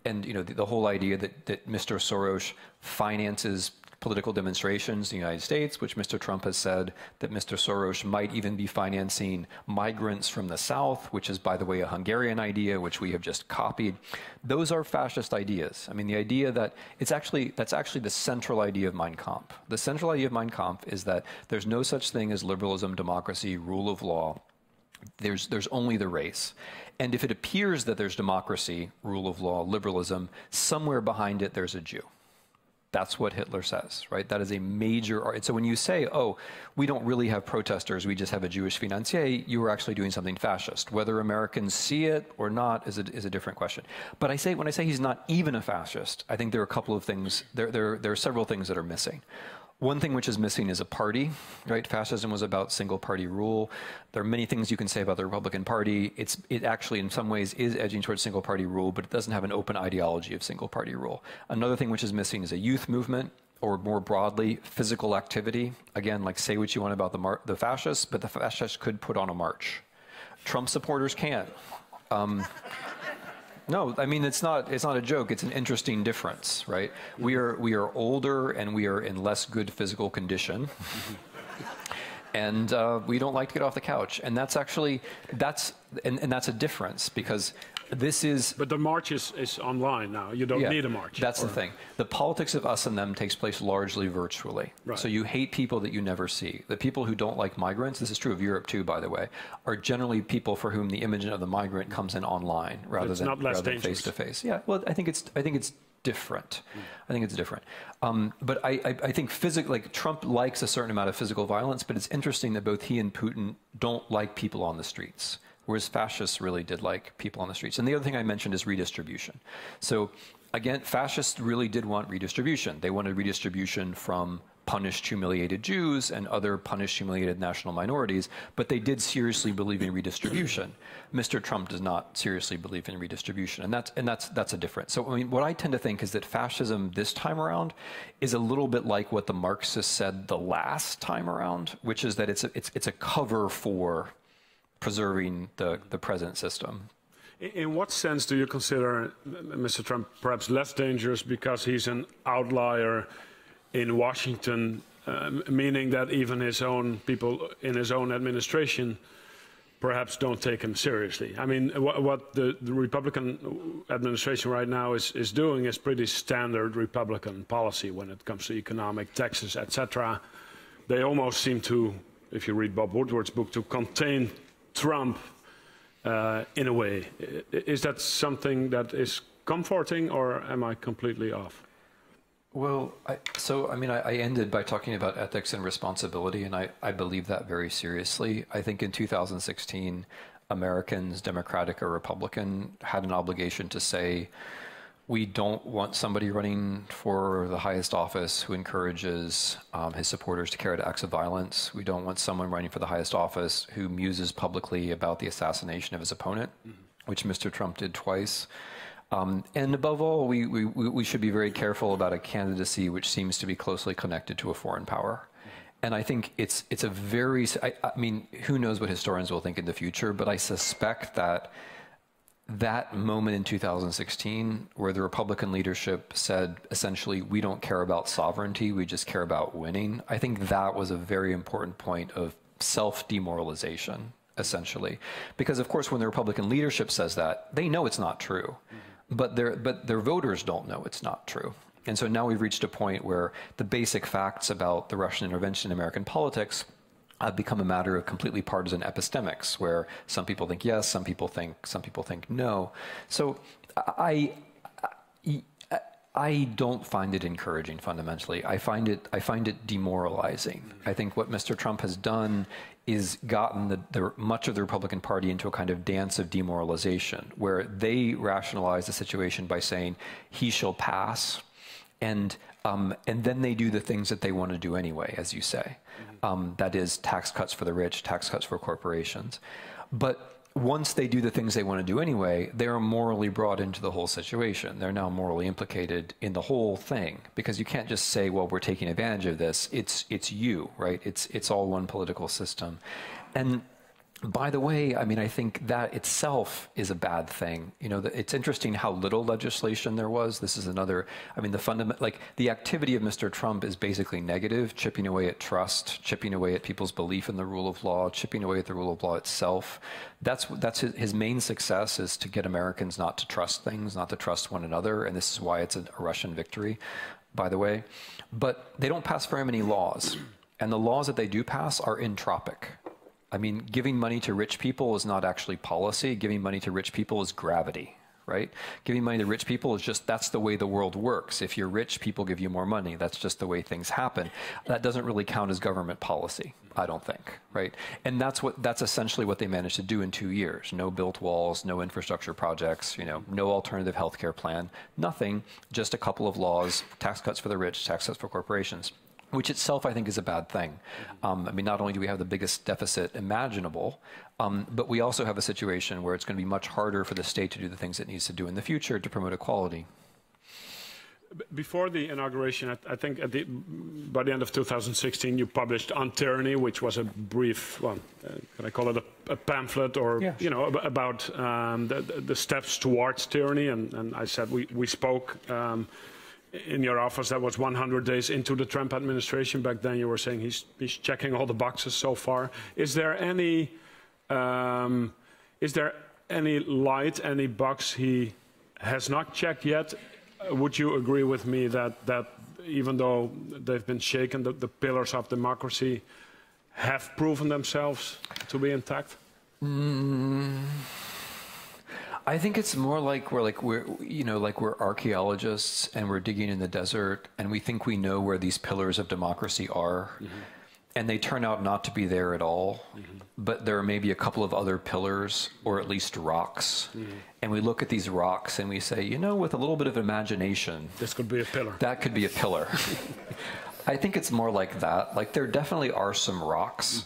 And the whole idea that Mr. Soros finances political demonstrations in the United States, which Mr. Trump has said that Mr. Soros might even be financing migrants from the South, which is, by the way, a Hungarian idea, which we have just copied. Those are fascist ideas. I mean, the idea that that's actually the central idea of Mein Kampf. The central idea of Mein Kampf is that there's no such thing as liberalism, democracy, rule of law. There's only the race. And if it appears that there's democracy, rule of law, liberalism, somewhere behind it there's a Jew. That's what Hitler says, right? That is a major... So when you say, oh, we don't really have protesters, we just have a Jewish financier, you are actually doing something fascist. Whether Americans see it or not is a different question. But when I say he's not even a fascist, I think there are a couple of things, there are several things that are missing. One thing which is missing is a party, right? Fascism was about single-party rule. There are many things you can say about the Republican Party. It actually, in some ways, is edging towards single-party rule, but it doesn't have an open ideology of single-party rule. Another thing which is missing is a youth movement, or more broadly, physical activity. Again, like, say what you want about the fascists, but the fascists could put on a march. Trump supporters can't. No, I mean, it's not a joke. It's an interesting difference, right? We are older and we are in less good physical condition. And we don't like to get off the couch. And that's a difference, because this is... But the march is online now. You don't need a march. That's the thing. The politics of us and them takes place largely virtually. Right. So you hate people that you never see. The people who don't like migrants, this is true of Europe too, by the way, are generally people for whom the image of the migrant comes in online rather than face to face. Yeah, well, I think it's different. I think it's different. But I think Trump likes a certain amount of physical violence, but it's interesting that both he and Putin don't like people on the streets, whereas fascists really did like people on the streets. And the other thing I mentioned is redistribution. So again, fascists really did want redistribution. They wanted redistribution from punished, humiliated Jews and other punished, humiliated national minorities, but they did seriously believe in redistribution. Mr. Trump does not seriously believe in redistribution, and that's a difference. So I mean, what I tend to think is that fascism this time around is a little bit like what the Marxists said the last time around, which is that it's a cover for preserving the present system. In what sense do you consider Mr. Trump perhaps less dangerous because he's an outlier in Washington, meaning that even his own people in his own administration perhaps don't take him seriously? I mean, what the Republican administration right now is doing is pretty standard Republican policy when it comes to economic, taxes, etc. They almost seem to, if you read Bob Woodward's book, to contain Trump in a way. Is that something that is comforting, or am I completely off? Well, I ended by talking about ethics and responsibility, and I believe that very seriously. I think in 2016, Americans, Democratic or Republican, had an obligation to say, we don't want somebody running for the highest office who encourages his supporters to carry out acts of violence. We don't want someone running for the highest office who muses publicly about the assassination of his opponent, which Mr. Trump did twice. And above all, we should be very careful about a candidacy which seems to be closely connected to a foreign power. And I think it's a very, I mean, who knows what historians will think in the future, but I suspect that moment in 2016 where the Republican leadership said, essentially, we don't care about sovereignty, we just care about winning, I think that was a very important point of self-demoralization, essentially. Because, of course, when the Republican leadership says that, they know it's not true. But their voters don't know it's not true. And so now we've reached a point where the basic facts about the Russian intervention in American politics have become a matter of completely partisan epistemics, where some people think yes, some people think no. So I don't find it encouraging fundamentally. I find it demoralizing. I think what Mr. Trump has done is gotten much of the Republican Party into a kind of dance of demoralization, where they rationalize the situation by saying he shall pass, and then they do the things that they want to do anyway, as you say. That is tax cuts for the rich, tax cuts for corporations. But once they do the things they want to do anyway, they are morally brought into the whole situation. They're now morally implicated in the whole thing, because you can't just say, well, we're taking advantage of this. It's you, right? It's all one political system. And by the way, I mean, I think that itself is a bad thing. You know, it's interesting how little legislation there was. This is another, I mean, the activity of Mr. Trump is basically negative, chipping away at trust, chipping away at people's belief in the rule of law, chipping away at the rule of law itself. That's his main success, is to get Americans not to trust things, not to trust one another. And this is why it's a Russian victory, by the way. But they don't pass very many laws. And the laws that they do pass are entropic. I mean, giving money to rich people is not actually policy. Giving money to rich people is gravity, right? Giving money to rich people is just, that's the way the world works. If you're rich, people give you more money. That's just the way things happen. That doesn't really count as government policy, I don't think, right? And that's essentially what they managed to do in 2 years. No built walls, no infrastructure projects, no alternative healthcare plan, nothing, just a couple of laws, tax cuts for the rich, tax cuts for corporations, which itself I think is a bad thing. I mean, not only do we have the biggest deficit imaginable, but we also have a situation where it's going to be much harder for the state to do the things it needs to do in the future to promote equality. Before the inauguration, I think by the end of 2016, you published On Tyranny, which was a brief, well, can I call it a pamphlet, or about the steps towards tyranny. And I said we spoke in your office. That was 100 days into the Trump administration. Back then, you were saying he's checking all the boxes so far. Is there any light, any box he has not checked yet? Would you agree with me that even though they've been shaken, the pillars of democracy have proven themselves to be intact? I think it's more like we're archaeologists and we're digging in the desert and we think we know where these pillars of democracy are, and they turn out not to be there at all. But there are maybe a couple of other pillars, or at least rocks. And we look at these rocks and we say, with a little bit of imagination, this could be a pillar. That could be a pillar. I think it's more like that. Like there definitely are some rocks,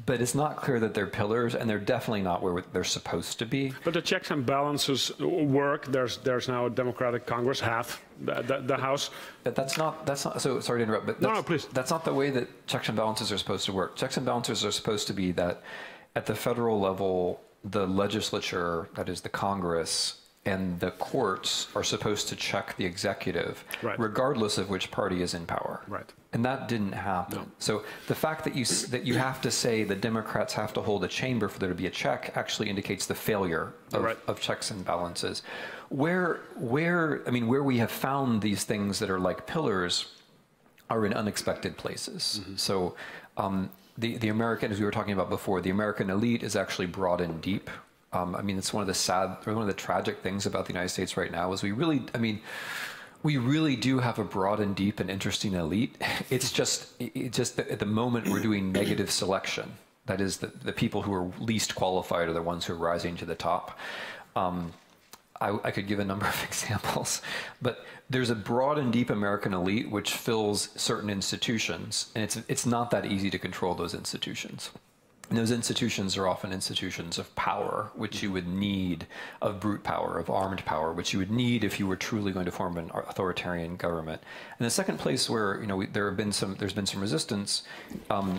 but it's not clear that they're pillars, and they're definitely not where they're supposed to be. But the checks and balances work. There's now a Democratic Congress, half the House. But that's not. So sorry to interrupt. But no, please. That's not the way that checks and balances are supposed to work. Checks and balances are supposed to be that at the federal level, the legislature, that is the Congress, and the courts are supposed to check the executive, regardless of which party is in power. Right. And that didn't happen. No. So the fact that you have to say the Democrats have to hold a chamber for there to be a check actually indicates the failure of checks and balances. Where we have found these things that are like pillars are in unexpected places. So the American, as we were talking about before, the American elite is actually broad and deep. I mean, it's one of the tragic things about the United States right now is we really do have a broad and deep and interesting elite. It's just that at the moment we're doing negative selection. That is, the people who are least qualified are the ones who are rising to the top. I could give a number of examples, but there's a broad and deep American elite which fills certain institutions, and it's not that easy to control those institutions. And those institutions are often institutions of power, which you would need, of brute power, of armed power, which you would need if you were truly going to form an authoritarian government. And the second place where there's been some resistance,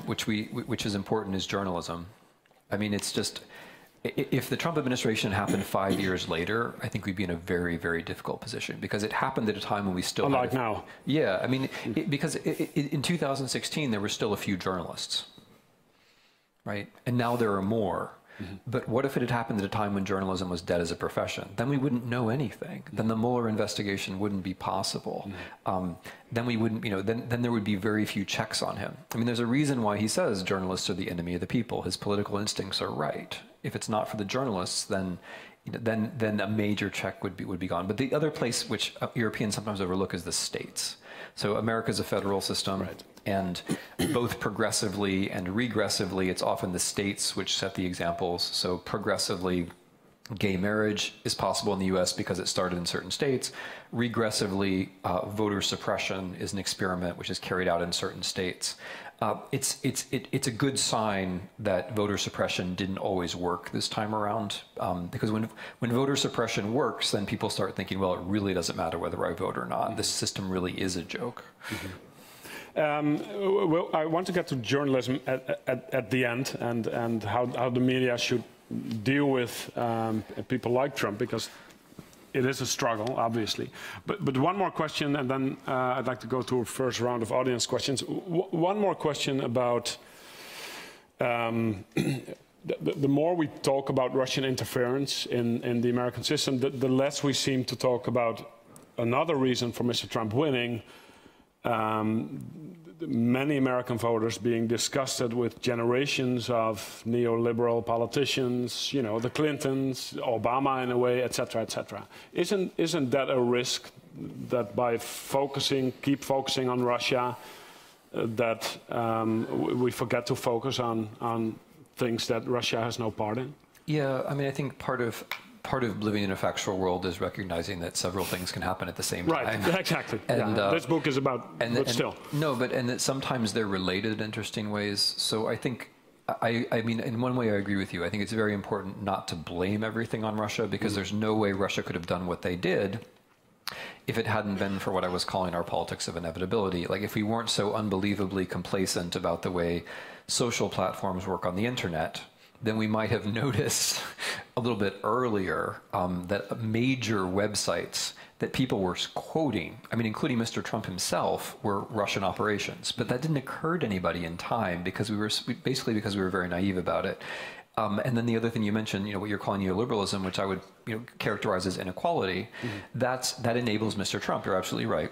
which is important, is journalism. I mean, it's just, if the Trump administration happened 5 years later, I think we'd be in a very, very difficult position, because it happened at a time when we still unlike now. Yeah, I mean, because in 2016 there were still a few journalists. Right? And now there are more. But what if it had happened at a time when journalism was dead as a profession? Then we wouldn't know anything. Then the Mueller investigation wouldn't be possible. Then we wouldn't, then there would be very few checks on him. I mean, there's a reason why he says journalists are the enemy of the people. His political instincts are right. If it's not for the journalists, then a major check would be gone. But the other place which Europeans sometimes overlook is the states. So America's a federal system, and both progressively and regressively, it's often the states which set the examples. So progressively, gay marriage is possible in the US because it started in certain states. Regressively, voter suppression is an experiment which is carried out in certain states. It's a good sign that voter suppression didn't always work this time around, because when voter suppression works, then people start thinking, well, it really doesn't matter whether I vote or not. This system really is a joke. Well, I want to get to journalism at the end, and how the media should deal with people like Trump, because it is a struggle, obviously. But one more question, and then I'd like to go to a first round of audience questions. One more question about the more we talk about Russian interference in the American system, the less we seem to talk about another reason for Mr. Trump winning. Many American voters being disgusted with generations of neoliberal politicians, the Clintons, Obama in a way, etc., etc. Isn't that a risk that by keep focusing on Russia, that we forget to focus on things that Russia has no part in? Yeah, I mean, I think part of living in a factual world is recognizing that several things can happen at the same time. Right, exactly. And this book is about, but still. No, and that sometimes they're related in interesting ways. So I think, I mean, in one way I agree with you. I think it's very important not to blame everything on Russia, because there's no way Russia could have done what they did if it hadn't been for what I was calling our politics of inevitability. Like, if we weren't so unbelievably complacent about the way social platforms work on the internet, then we might have noticed a little bit earlier that major websites that people were quoting, I mean, including Mr. Trump himself, were Russian operations. But that didn't occur to anybody in time, because we were very naive about it. And then the other thing you mentioned, what you're calling neoliberalism, which I would characterize as inequality, that enables Mr. Trump. You're absolutely right.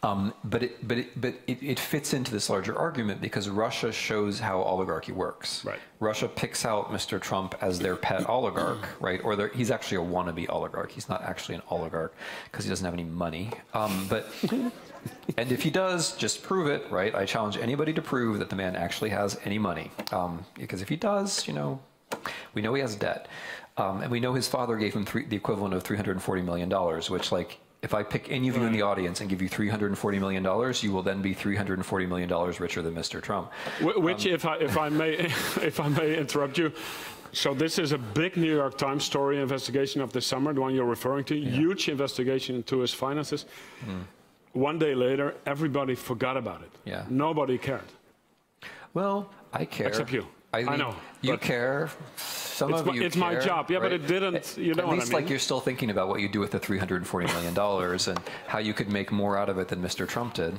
But it fits into this larger argument, because Russia shows how oligarchy works. Right. Russia picks out Mr. Trump as their pet oligarch, right? Or he's actually a wannabe oligarch. He's not actually an oligarch because he doesn't have any money. And if he does, just prove it, right? I challenge anybody to prove that the man actually has any money. Because if he does, we know he has debt. And we know his father gave him the equivalent of $340 million, which, like, If I pick any of you in the audience and give you $340 million, you will then be $340 million richer than Mr. Trump. Which, if I may interrupt you, so this is a big New York Times story investigation of the summer, the one you're referring to, huge investigation into his finances. One day later, everybody forgot about it. Yeah. Nobody cared. Well, I care. Except you. I know. You care. Some of you it's care, my job. Yeah, right? but it didn't. You know At what least I mean? like you're still thinking about what you do with the $340 million and how you could make more out of it than Mr. Trump did,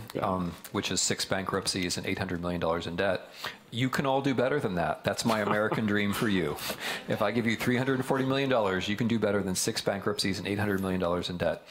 which is 6 bankruptcies and $800 million in debt. You can all do better than that. That's my American dream for you. If I give you $340 million, you can do better than 6 bankruptcies and $800 million in debt.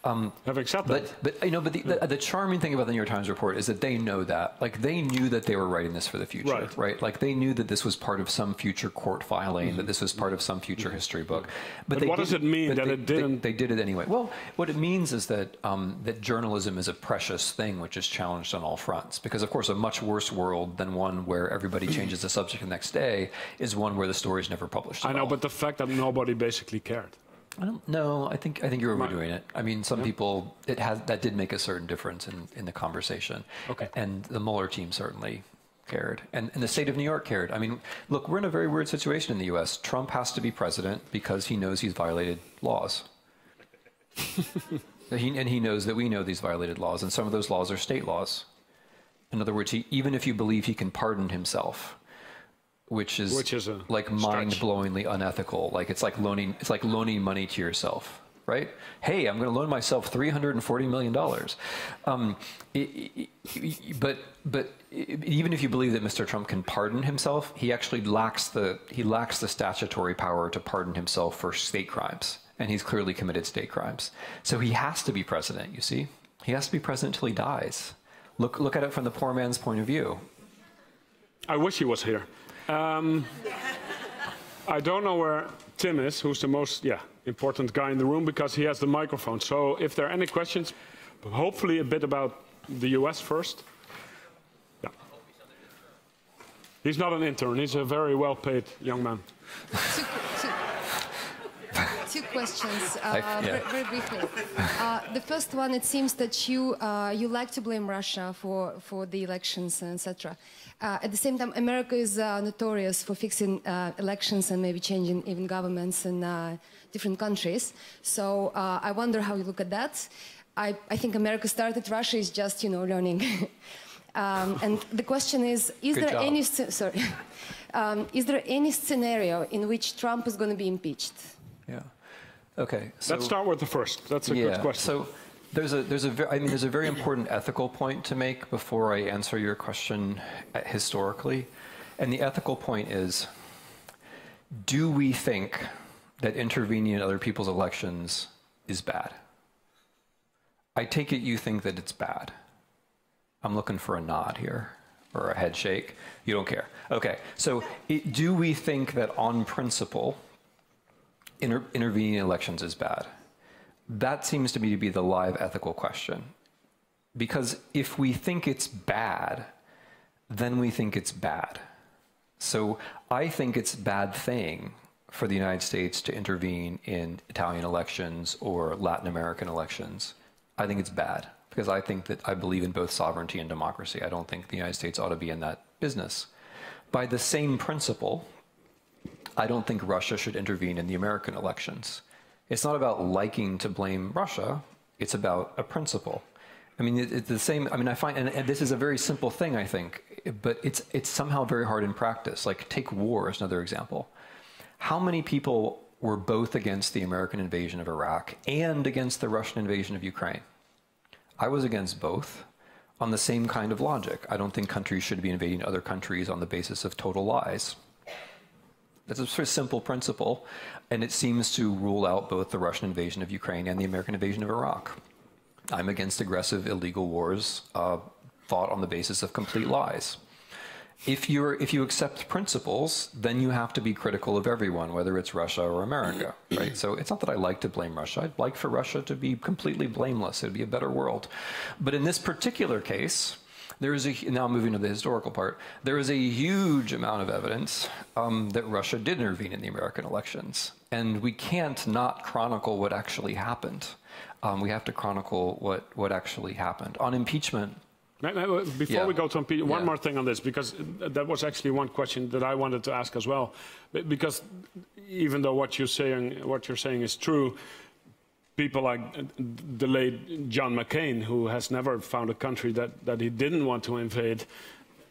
Have accepted. But you know, the charming thing about the New York Times report is that they know that, like, they knew that they were writing this for the future, right? Like, they knew that this was part of some future court filing, that this was part of some future history book. But what does it mean that it didn't? They did it anyway. Well, what it means is that that journalism is a precious thing which is challenged on all fronts. Because, of course, a much worse world than one where everybody changes the subject the next day is one where the story is never published at all. I know, but the fact that nobody basically cared. I don't know. I think you're overdoing it. I mean, some people that did make a certain difference in the conversation. Okay. And the Mueller team certainly cared, and the state of New York cared. I mean, look, we're in a very weird situation in the U.S. Trump has to be president because he knows he's violated laws. He knows that we know these violated laws, and some of those laws are state laws. In other words, even if you believe he can pardon himself, which is like mind-blowingly unethical. Like it's like loaning money to yourself, right? Hey, I'm going to loan myself $340 million. But even if you believe that Mr. Trump can pardon himself, he actually lacks the statutory power to pardon himself for state crimes, and he's clearly committed state crimes. So he has to be president. You see, he has to be president until he dies. Look at it from the poor man's point of view. I wish he was here. I don't know where Tim is, who's the most important guy in the room, because he has the microphone. So if there are any questions, hopefully a bit about the US first. Yeah. He's not an intern. He's a very well-paid young man. Two questions, very briefly. The first one, it seems that you like to blame Russia for the elections, etc. At the same time, America is notorious for fixing elections and maybe changing even governments in different countries. So I wonder how you look at that. I think America started, Russia is just, learning. And the question is there any is there any scenario in which Trump is going to be impeached? Yeah. Okay. So, let's start with the first. That's a good question. So there's a very important ethical point to make before I answer your question historically, and the ethical point is: do we think that intervening in other people's elections is bad? I take it you think that it's bad. I'm looking for a nod here, or a head shake. You don't care. Okay. So do we think that on principle, intervening in elections is bad? That seems to me to be the live ethical question. Because if we think it's bad, then we think it's bad. So I think it's a bad thing for the United States to intervene in Italian elections or Latin American elections. I think it's bad because I believe in both sovereignty and democracy. I don't think the United States ought to be in that business. By the same principle, I don't think Russia should intervene in the American elections. It's not about liking to blame Russia. It's about a principle. I mean, it's the same. I mean, I find, and this is a very simple thing, I think, but it's somehow very hard in practice. Like, take war as another example. How many people were both against the American invasion of Iraq and against the Russian invasion of Ukraine? I was against both on the same kind of logic. I don't think countries should be invading other countries on the basis of total lies. That's a sort of simple principle, and it seems to rule out both the Russian invasion of Ukraine and the American invasion of Iraq. I'm against aggressive, illegal wars fought on the basis of complete lies. If you accept principles, then you have to be critical of everyone, whether it's Russia or America, right? So it's not that I like to blame Russia. I'd like for Russia to be completely blameless. It'd be a better world. But in this particular case, There is now moving to the historical part, there is a huge amount of evidence that Russia did intervene in the American elections. And we can't not chronicle what actually happened. We have to chronicle what actually happened. On impeachment... Before we go to impeachment, one more thing on this, because that was actually one question that I wanted to ask as well. Because even though what you're saying is true, people like the late John McCain, who has never found a country that he didn't want to invade,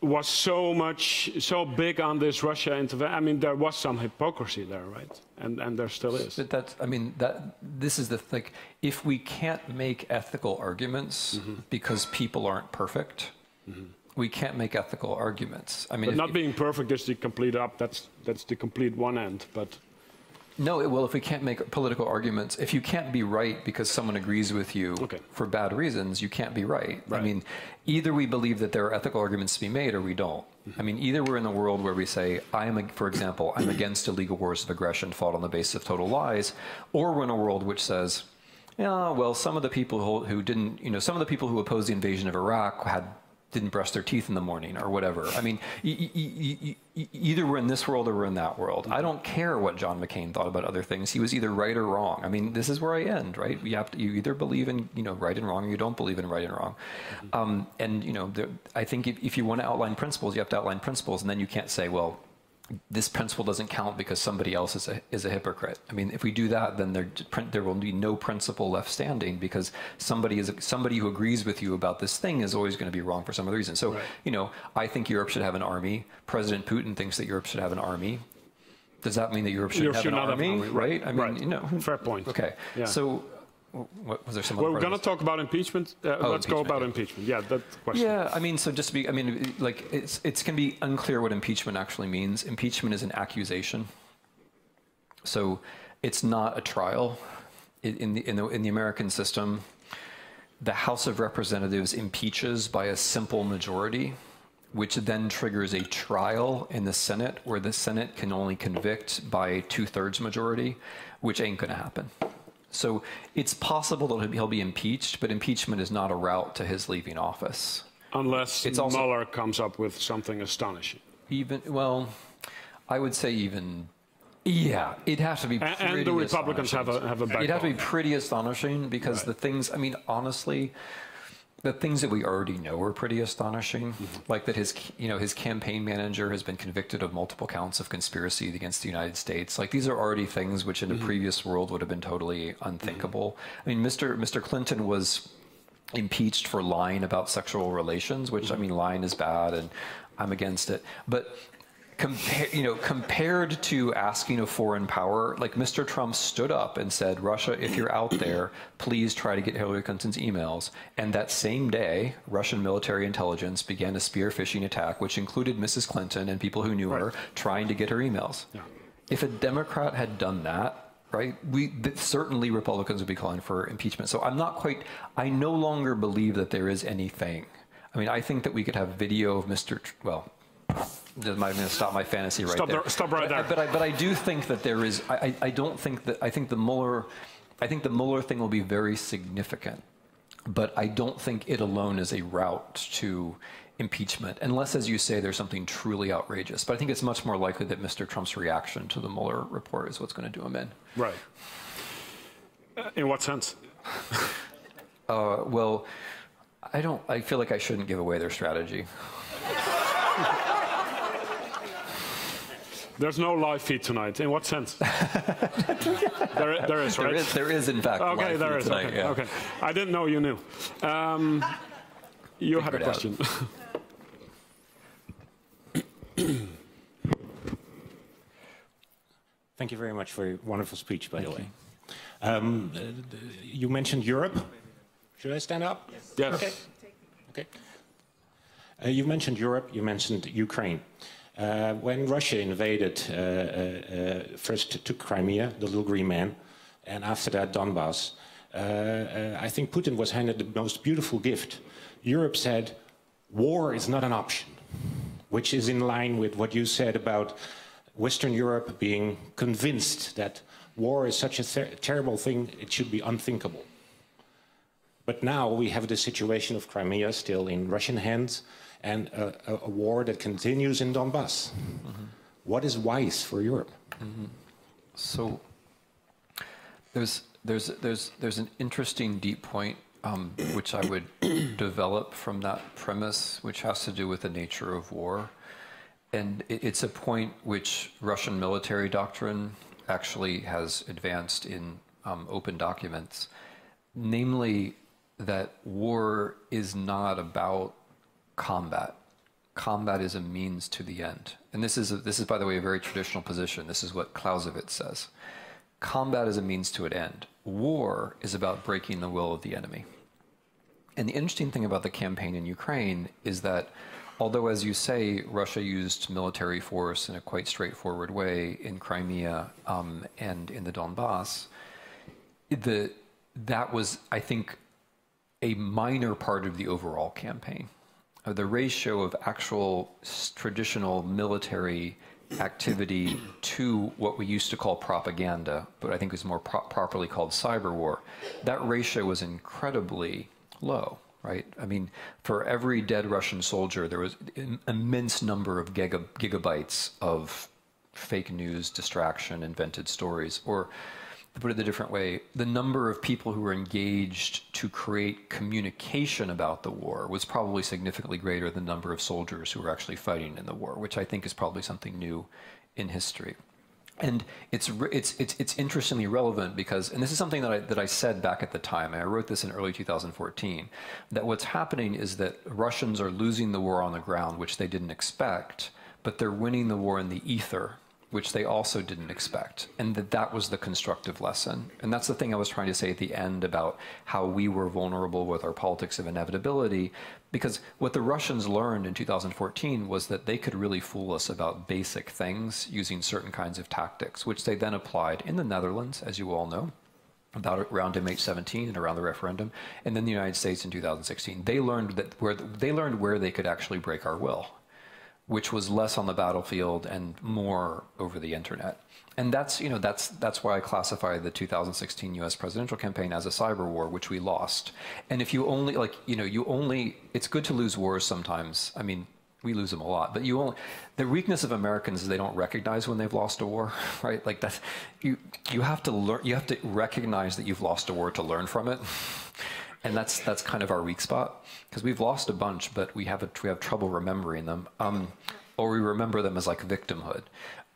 was so big on this Russia intervention. I mean, there was some hypocrisy there, right? And there still is. But that's, I mean, this is the thing. If we can't make ethical arguments because people aren't perfect, we can't make ethical arguments. I mean, but not being perfect is the complete that's the complete one end, but. No, well, if we can't make political arguments, if you can't be right because someone agrees with you for bad reasons, you can't be right. I mean, either we believe that there are ethical arguments to be made or we don't. I mean, either we're in a world where we say, for example, I'm against illegal wars of aggression fought on the basis of total lies, or we're in a world which says, yeah, well, some of the people who didn't, some of the people who opposed the invasion of Iraq didn't brush their teeth in the morning or whatever. I mean, either we're in this world or we're in that world. I don't care what John McCain thought about other things. He was either right or wrong. I mean, this is where I end, right? You either believe in, right and wrong, or you don't believe in right and wrong. I think if you want to outline principles, you have to outline principles, and then you can't say, well, this principle doesn't count because somebody else is a hypocrite. I mean, if we do that, then there will be no principle left standing because somebody who agrees with you about this thing is always going to be wrong for some other reason. So, I think Europe should have an army. President Putin thinks that Europe should have an army. Does that mean that Europe should have an army? Right? I mean, fair point. Okay. Yeah. So. Was there some? Well, we're going to talk about impeachment. Let's go about impeachment. Yeah, that question. Yeah, I mean, so just to be, I mean, like it's can be unclear what impeachment actually means. Impeachment is an accusation, so it's not a trial. In the American system, the House of Representatives impeaches by a simple majority, which then triggers a trial in the Senate, where the Senate can only convict by 2/3 majority, which ain't going to happen. So it's possible that he'll be impeached, but impeachment is not a route to his leaving office. Unless Mueller comes up with something astonishing. I would say yeah, it'd have to be pretty astonishing. And the Republicans have a backbone. It'd have to be pretty astonishing because the things, I mean, honestly, the things that we already know are pretty astonishing, like that his campaign manager has been convicted of multiple counts of conspiracy against the United States. Like these are already things which in a previous world would have been totally unthinkable. I mean, Mr. Clinton was impeached for lying about sexual relations, which I mean, lying is bad, and I'm against it. But compared to asking a foreign power, like Mr. Trump stood up and said, Russia, if you're out there, please try to get Hillary Clinton's emails. And that same day, Russian military intelligence began a spear phishing attack, which included Mrs. Clinton and people who knew her trying to get her emails. Yeah. If a Democrat had done that, right, certainly Republicans would be calling for impeachment. So I no longer believe that there is anything. I mean, I think that we could have video of I'm going to stop my fantasy right there. Stop right there. But I do think that there is. I think the Mueller thing will be very significant, but I don't think it alone is a route to impeachment, unless, as you say, there's something truly outrageous. But I think it's much more likely that Mr. Trump's reaction to the Mueller report is what's going to do him in. Right. In what sense? Well, I feel like I shouldn't give away their strategy. There's no live feed tonight. In what sense? there is, right? There is, in fact, okay, live there feed is. Tonight, okay, yeah. okay. I didn't know you knew. You had a question. Thank you very much for your wonderful speech, by the way. You mentioned Europe. Should I stand up? Yes. Okay. You mentioned Europe. You mentioned Ukraine. When Russia invaded, first took Crimea, the little green man, and after that Donbass, I think Putin was handed the most beautiful gift. Europe said, war is not an option, which is in line with what you said about Western Europe being convinced that war is such a terrible thing, it should be unthinkable. But now we have the situation of Crimea still in Russian hands and a war that continues in Donbass. What is wise for Europe? So there's an interesting deep point which I would develop from that premise, which has to do with the nature of war. And it's a point which Russian military doctrine actually has advanced in open documents, namely that war is not about combat. Combat is a means to the end. And this is, by the way, a very traditional position. This is what Clausewitz says. Combat is a means to an end. War is about breaking the will of the enemy. And the interesting thing about the campaign in Ukraine is that, although, as you say, Russia used military force in a quite straightforward way in Crimea and in the Donbass, that was, I think, a minor part of the overall campaign. The ratio of actual traditional military activity to what we used to call propaganda, but I think is more properly called cyber war, that ratio was incredibly low, right? I mean, for every dead Russian soldier, there was an immense number of gigabytes of fake news, distraction, invented stories, or to put it a different way, the number of people who were engaged to create communication about the war was probably significantly greater than the number of soldiers who were actually fighting in the war, which I think is probably something new in history. And it's interestingly relevant because, and this is something that I said back at the time, and I wrote this in early 2014, that what's happening is that Russians are losing the war on the ground, which they didn't expect, but they're winning the war in the ether, which they also didn't expect, and that was the constructive lesson. And that's the thing I was trying to say at the end about how we were vulnerable with our politics of inevitability, because what the Russians learned in 2014 was that they could really fool us about basic things using certain kinds of tactics, which they then applied in the Netherlands, as you all know, around MH17 and around the referendum, and then the United States in 2016. They learned where they could actually break our will, which was less on the battlefield and more over the internet. And that's why I classify the 2016 US presidential campaign as a cyber war, which we lost. And if you only, it's good to lose wars sometimes. I mean, we lose them a lot, but the weakness of Americans is they don't recognize when they've lost a war, right? Like that's, you have to learn, you have to recognize that you've lost a war to learn from it. And that's kind of our weak spot, because we've lost a bunch, but we have trouble remembering them, or we remember them as like victimhood.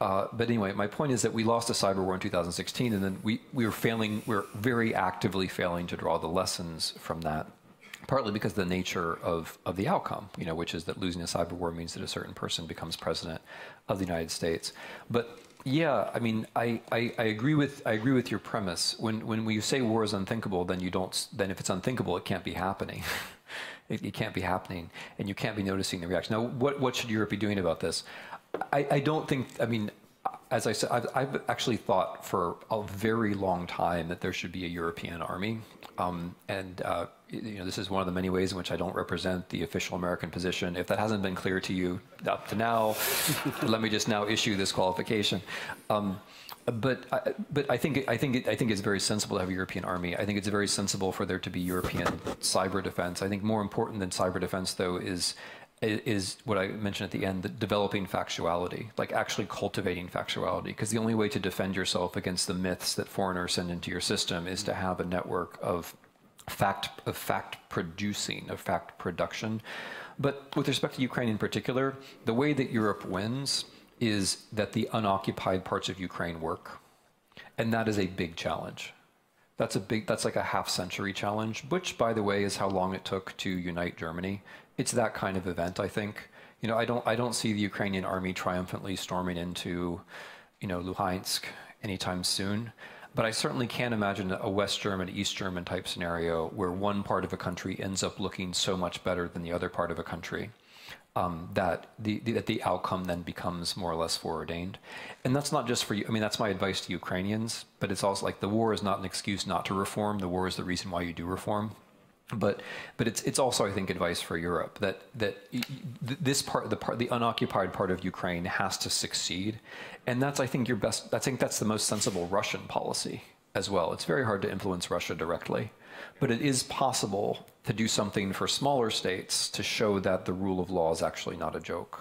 But anyway, my point is that we lost a cyber war in 2016, and then we're very actively failing to draw the lessons from that, partly because of the nature of the outcome, which is that losing a cyber war means that a certain person becomes president of the United States. But yeah, I mean, I agree with your premise. When you say war is unthinkable, then if it's unthinkable, it can't be happening. It can't be happening, and you can't be noticing the reaction. Now, what should Europe be doing about this? I don't think. I mean, as I said, I've actually thought for a very long time that there should be a European army, this is one of the many ways in which I don't represent the official American position. If that hasn't been clear to you up to now, let me just now issue this qualification. But I think it's very sensible to have a European army. I think it's very sensible for there to be European cyber defense. I think more important than cyber defense, though, is what I mentioned at the end, developing factuality, like actually cultivating factuality, because the only way to defend yourself against the myths that foreigners send into your system is to have a network of fact production. But with respect to Ukraine in particular, the way that Europe wins is that the unoccupied parts of Ukraine work. And that is a big challenge. That's like a half-century challenge, which, by the way, is how long it took to unite Germany. It's that kind of event, I think. I don't see the Ukrainian army triumphantly storming into, Luhansk anytime soon. But I certainly can't imagine a West German, East German type scenario where one part of a country ends up looking so much better than the other part of a country that the outcome then becomes more or less foreordained. And that's not just for you. I mean, that's my advice to Ukrainians, but it's also like the war is not an excuse not to reform. The war is the reason why you do reform. But it's also, I think, advice for Europe that this part, the unoccupied part of Ukraine has to succeed, and that's, I think, your best. I think that's the most sensible Russian policy, as well. It's very hard to influence Russia directly, but it is possible to do something for smaller states to show that the rule of law is actually not a joke.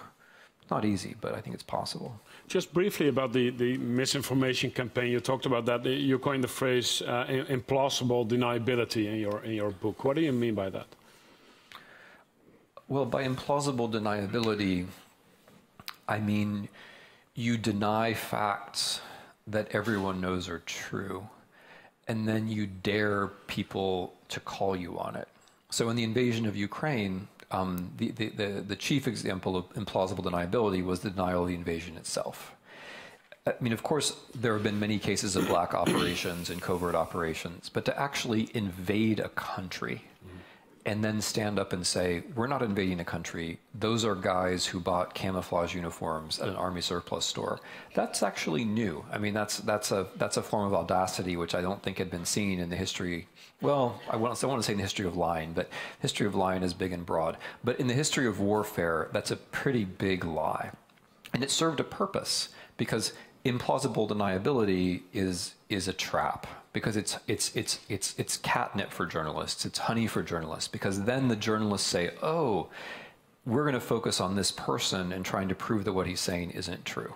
It's not easy, but I think it's possible. Just briefly about the misinformation campaign, you talked about that. You coined the phrase implausible deniability in your book. What do you mean by that? Well, by implausible deniability, I mean you deny facts that everyone knows are true, and then you dare people to call you on it. So in the invasion of Ukraine, the chief example of implausible deniability was the denial of the invasion itself. I mean, of course, there have been many cases of black operations and covert operations, but to actually invade a country and then stand up and say, we're not invading a country, those are guys who bought camouflage uniforms at an army surplus store. That's actually new. I mean, that's a form of audacity which I don't think had been seen in the history. Well, I don't want to say in the history of lying, but history of lying is big and broad. But in the history of warfare, that's a pretty big lie. And it served a purpose, because implausible deniability is a trap, because it's catnip for journalists, it's honey for journalists, because then the journalists say, oh, we're going to focus on this person and trying to prove that what he's saying isn't true.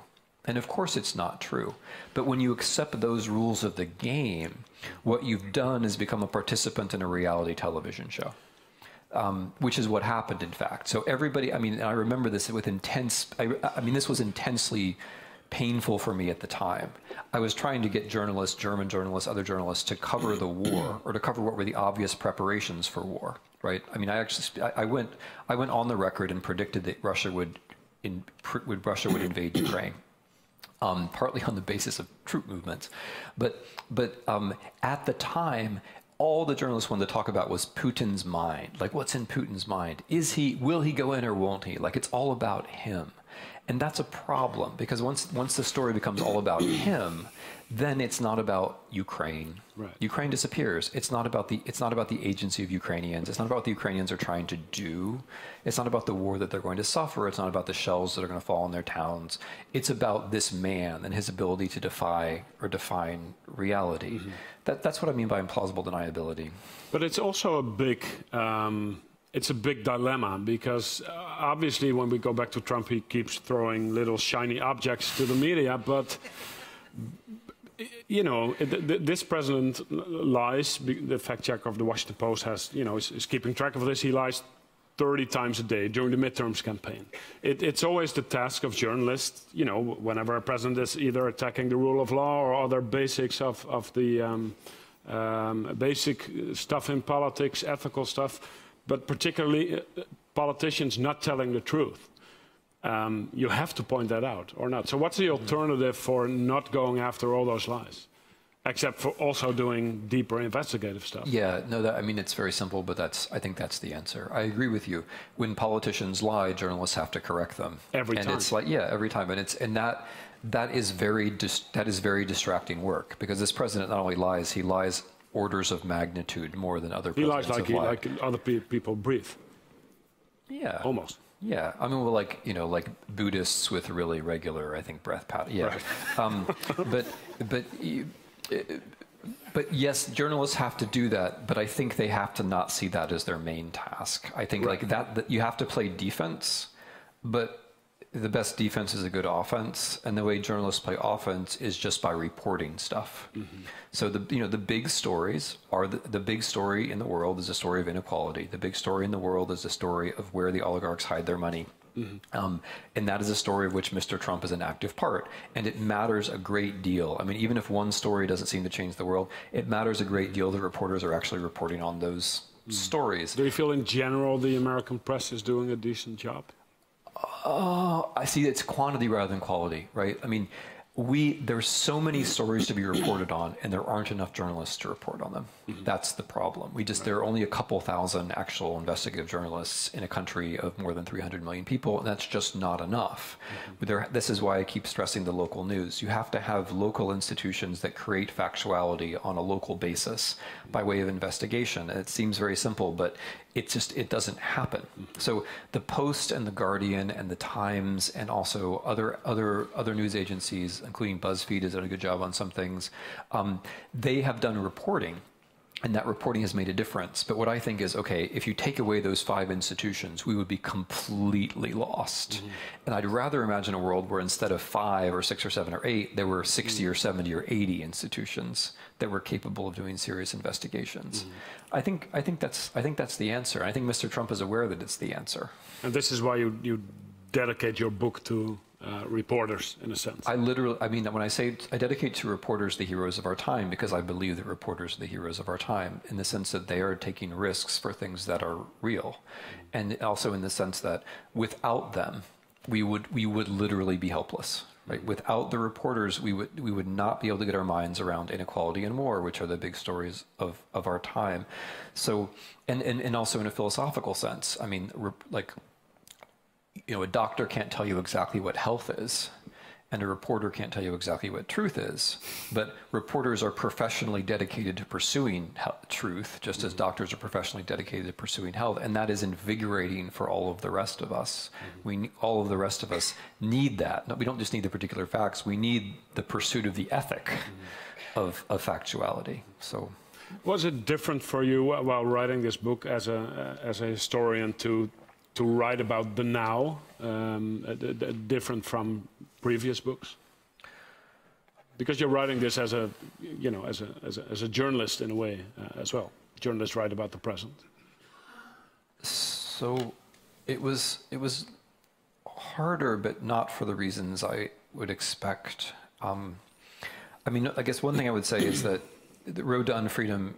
And of course it's not true. But when you accept those rules of the game, what you've done is become a participant in a reality television show. Which is what happened, in fact. So everybody, I mean, I remember this with intense, I mean, this was intensely painful for me at the time. I was trying to get journalists, German journalists, other journalists, to cover the war, or to cover what were the obvious preparations for war, right? I mean, I went on the record and predicted that Russia would invade Ukraine. Partly on the basis of troop movements, but at the time, all the journalists wanted to talk about was Putin's mind. Like, what's in Putin's mind? Will he go in or won't he? Like, it's all about him. And that's a problem, because once the story becomes all about him, then it's not about Ukraine. Right. Ukraine disappears. It's not about the agency of Ukrainians. It's not about what the Ukrainians are trying to do. It's not about the war that they're going to suffer. It's not about the shells that are going to fall on their towns. It's about this man and his ability to defy or define reality. Mm-hmm. That's what I mean by implausible deniability. But it's also a big dilemma, because obviously when we go back to Trump, he keeps throwing little shiny objects to the media, but you know, this president lies. The fact checker of the Washington Post is keeping track of this. He lies 30 times a day during the midterms campaign. It's always the task of journalists, you know, whenever a president is either attacking the rule of law or other basics of the basic stuff in politics, ethical stuff, but particularly politicians not telling the truth. You have to point that out, or not. So what's the alternative for not going after all those lies, except for also doing deeper investigative stuff? Yeah, no, I mean, it's very simple, but I think that's the answer. I agree with you. When politicians lie, journalists have to correct them. Every time. And it's like, yeah, every time. And that is very distracting work, because this president not only lies, he lies orders of magnitude more than other presidents have lied. He lies like other people breathe. Yeah. Almost. Yeah, I mean, well, like Buddhists with really regular, I think, breath pattern. Yeah, right. But yes, journalists have to do that. But I think they have to not see that as their main task. I think like that you have to play defense, but the best defense is a good offense, and the way journalists play offense is just by reporting stuff. Mm-hmm. So the big stories are the big story in the world is a story of inequality. The big story in the world is a story of where the oligarchs hide their money. Mm-hmm. And that is a story of which Mr. Trump is an active part. And it matters a great deal. I mean, even if one story doesn't seem to change the world, it matters a great deal that reporters are actually reporting on those stories. Do you feel in general the American press is doing a decent job? I see it's quantity rather than quality, right? I mean, there's so many stories to be reported on, and there aren't enough journalists to report on them. Mm-hmm. That's the problem. There are only a couple thousand actual investigative journalists in a country of more than 300 million people, and that's just not enough. Mm-hmm. This is why I keep stressing the local news. You have to have local institutions that create factuality on a local basis by way of investigation. And it seems very simple, but it doesn't happen. So the Post and the Guardian and the Times and also other news agencies, including BuzzFeed, has done a good job on some things. They have done reporting, and that reporting has made a difference. But what I think is, okay, if you take away those 5 institutions, we would be completely lost. And I'd rather imagine a world where instead of 5 or 6 or 7 or 8, there were 60 or 70 or 80 institutions that were capable of doing serious investigations. I think that's the answer. I think Mr. Trump is aware that it's the answer. And this is why you dedicate your book to reporters, in a sense. I mean, when I say I dedicate to reporters the heroes of our time, because I believe that reporters are the heroes of our time, in the sense that they are taking risks for things that are real, and also in the sense that without them, we would literally be helpless. Right? Without the reporters, we would not be able to get our minds around inequality and war, which are the big stories of our time. So, and also in a philosophical sense, I mean, like, you know, a doctor can't tell you exactly what health is, and a reporter can't tell you exactly what truth is. But reporters are professionally dedicated to pursuing truth, just as doctors are professionally dedicated to pursuing health, and that is invigorating for all of the rest of us. All of the rest of us need that. No, we don't just need the particular facts. We need the pursuit of the ethic of factuality. So, was it different for you while writing this book as a historian to write about the now, different from previous books? Because you're writing this as a, you know, as a journalist in a way as well. Journalists write about the present. So it was harder, but not for the reasons I would expect. I mean, I guess one thing I would say is that The Road to Unfreedom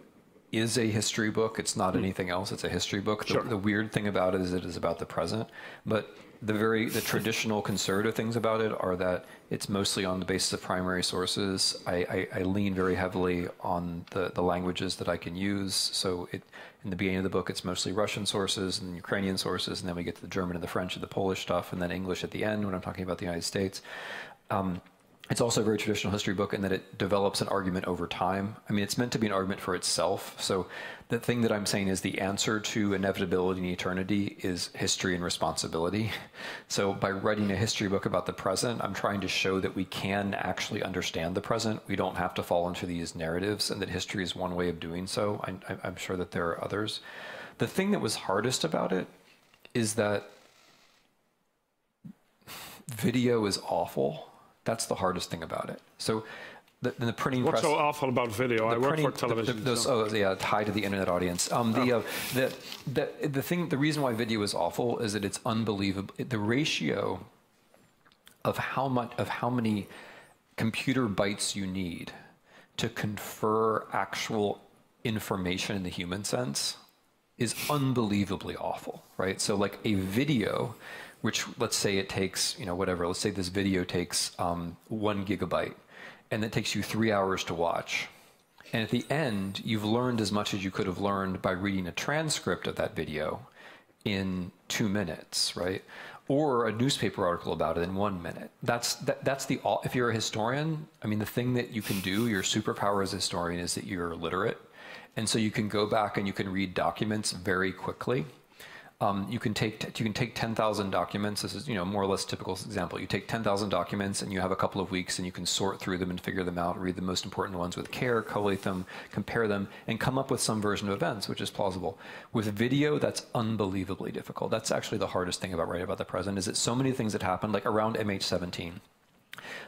is a history book. It's not anything else. It's a history book. Sure. The weird thing about it is about the present, but the traditional conservative things about it are that it's mostly on the basis of primary sources. I lean very heavily on the languages that I can use. So in the beginning of the book, it's mostly Russian sources and Ukrainian sources, and then we get to the German and the French and the Polish stuff, and then English at the end when I'm talking about the United States. It's also a very traditional history book in that it develops an argument over time. I mean, it's meant to be an argument for itself. So the thing that I'm saying is the answer to inevitability and eternity is history and responsibility. So by writing a history book about the present, I'm trying to show that we can actually understand the present. We don't have to fall into these narratives, and that history is one way of doing so. I'm sure that there are others. The thing that was hardest about it is that video is awful. That's the hardest thing about it. So the printing What's press... so awful about video? I work for television. Oh, yeah, tied to the internet audience. The reason why video is awful is that it's unbelievable. The ratio of how many computer bytes you need to confer actual information in the human sense is unbelievably awful, right? So like a video, which let's say it takes, whatever, let's say this video takes 1 gigabyte, and it takes you 3 hours to watch. And at the end, you've learned as much as you could have learned by reading a transcript of that video in 2 minutes, right? Or a newspaper article about it in 1 minute. If you're a historian, I mean, the thing that you can do, your superpower as a historian, is that you're literate. And so you can go back and you can read documents very quickly. You can take 10,000 documents. This is, more or less typical example. You take 10,000 documents and you have a couple of weeks and you can sort through them and figure them out, read the most important ones with care, collate them, compare them, and come up with some version of events, which is plausible. With video, that's unbelievably difficult. That's actually the hardest thing about writing about the present, is that so many things that happened, like around MH17.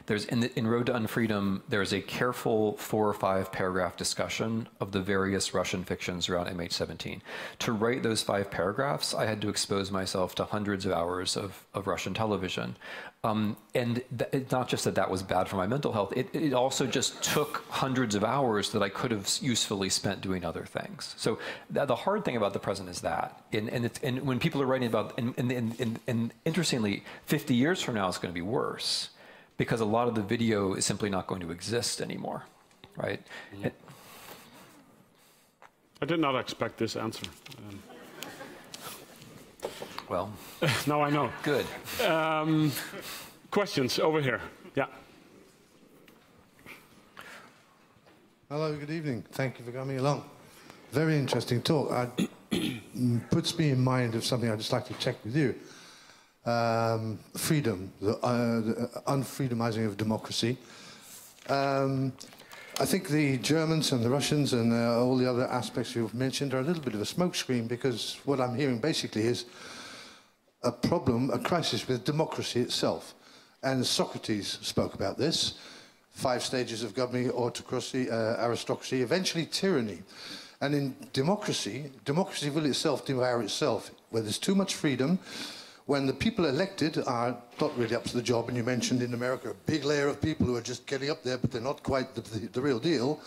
There's in Road to Unfreedom, there's a careful 4 or 5 paragraph discussion of the various Russian fictions around MH17. To write those 5 paragraphs, I had to expose myself to hundreds of hours of Russian television. And it's not just that was bad for my mental health, it also just took hundreds of hours that I could have usefully spent doing other things. So the hard thing about the present is that. And when people are writing about, and interestingly, 50 years from now, it's going to be worse, because a lot of the video is simply not going to exist anymore, right? I did not expect this answer. Well, now I know. Good. Questions over here? Yeah. Hello, good evening. Thank you for coming along. Very interesting talk. puts me in mind of something I'd just like to check with you. Freedom, the unfreedomizing of democracy. I think the Germans and the Russians and all the other aspects you've mentioned are a little bit of a smokescreen, because what I'm hearing basically is a problem, a crisis with democracy itself. And Socrates spoke about this. 5 stages of governing: autocracy, aristocracy, eventually tyranny. And in democracy, democracy will itself devour itself. Where there's too much freedom, when the people elected are not really up to the job, and you mentioned in America a big layer of people who are just getting up there, but they're not quite the real deal,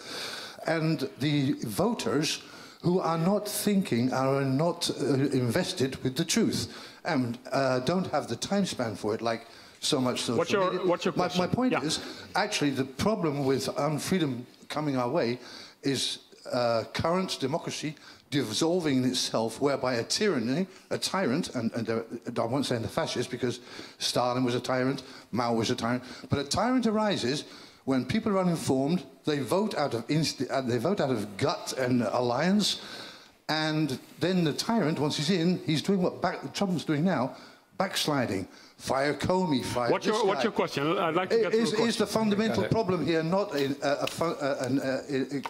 and the voters who are not thinking, are not invested with the truth, and don't have the time span for it, like so much social media. What's your question? My point is, actually, the problem with unfreedom coming our way is current democracy dissolving itself, whereby a tyrant, and I won't say the fascist, because Stalin was a tyrant, Mao was a tyrant, but a tyrant arises when people are uninformed. They vote out of gut and alliance, and then the tyrant, once he's in, he's doing what Trump's doing now, backsliding. Fire Comey, fire. What's your question? I'd like to get to the question. Is the fundamental problem here not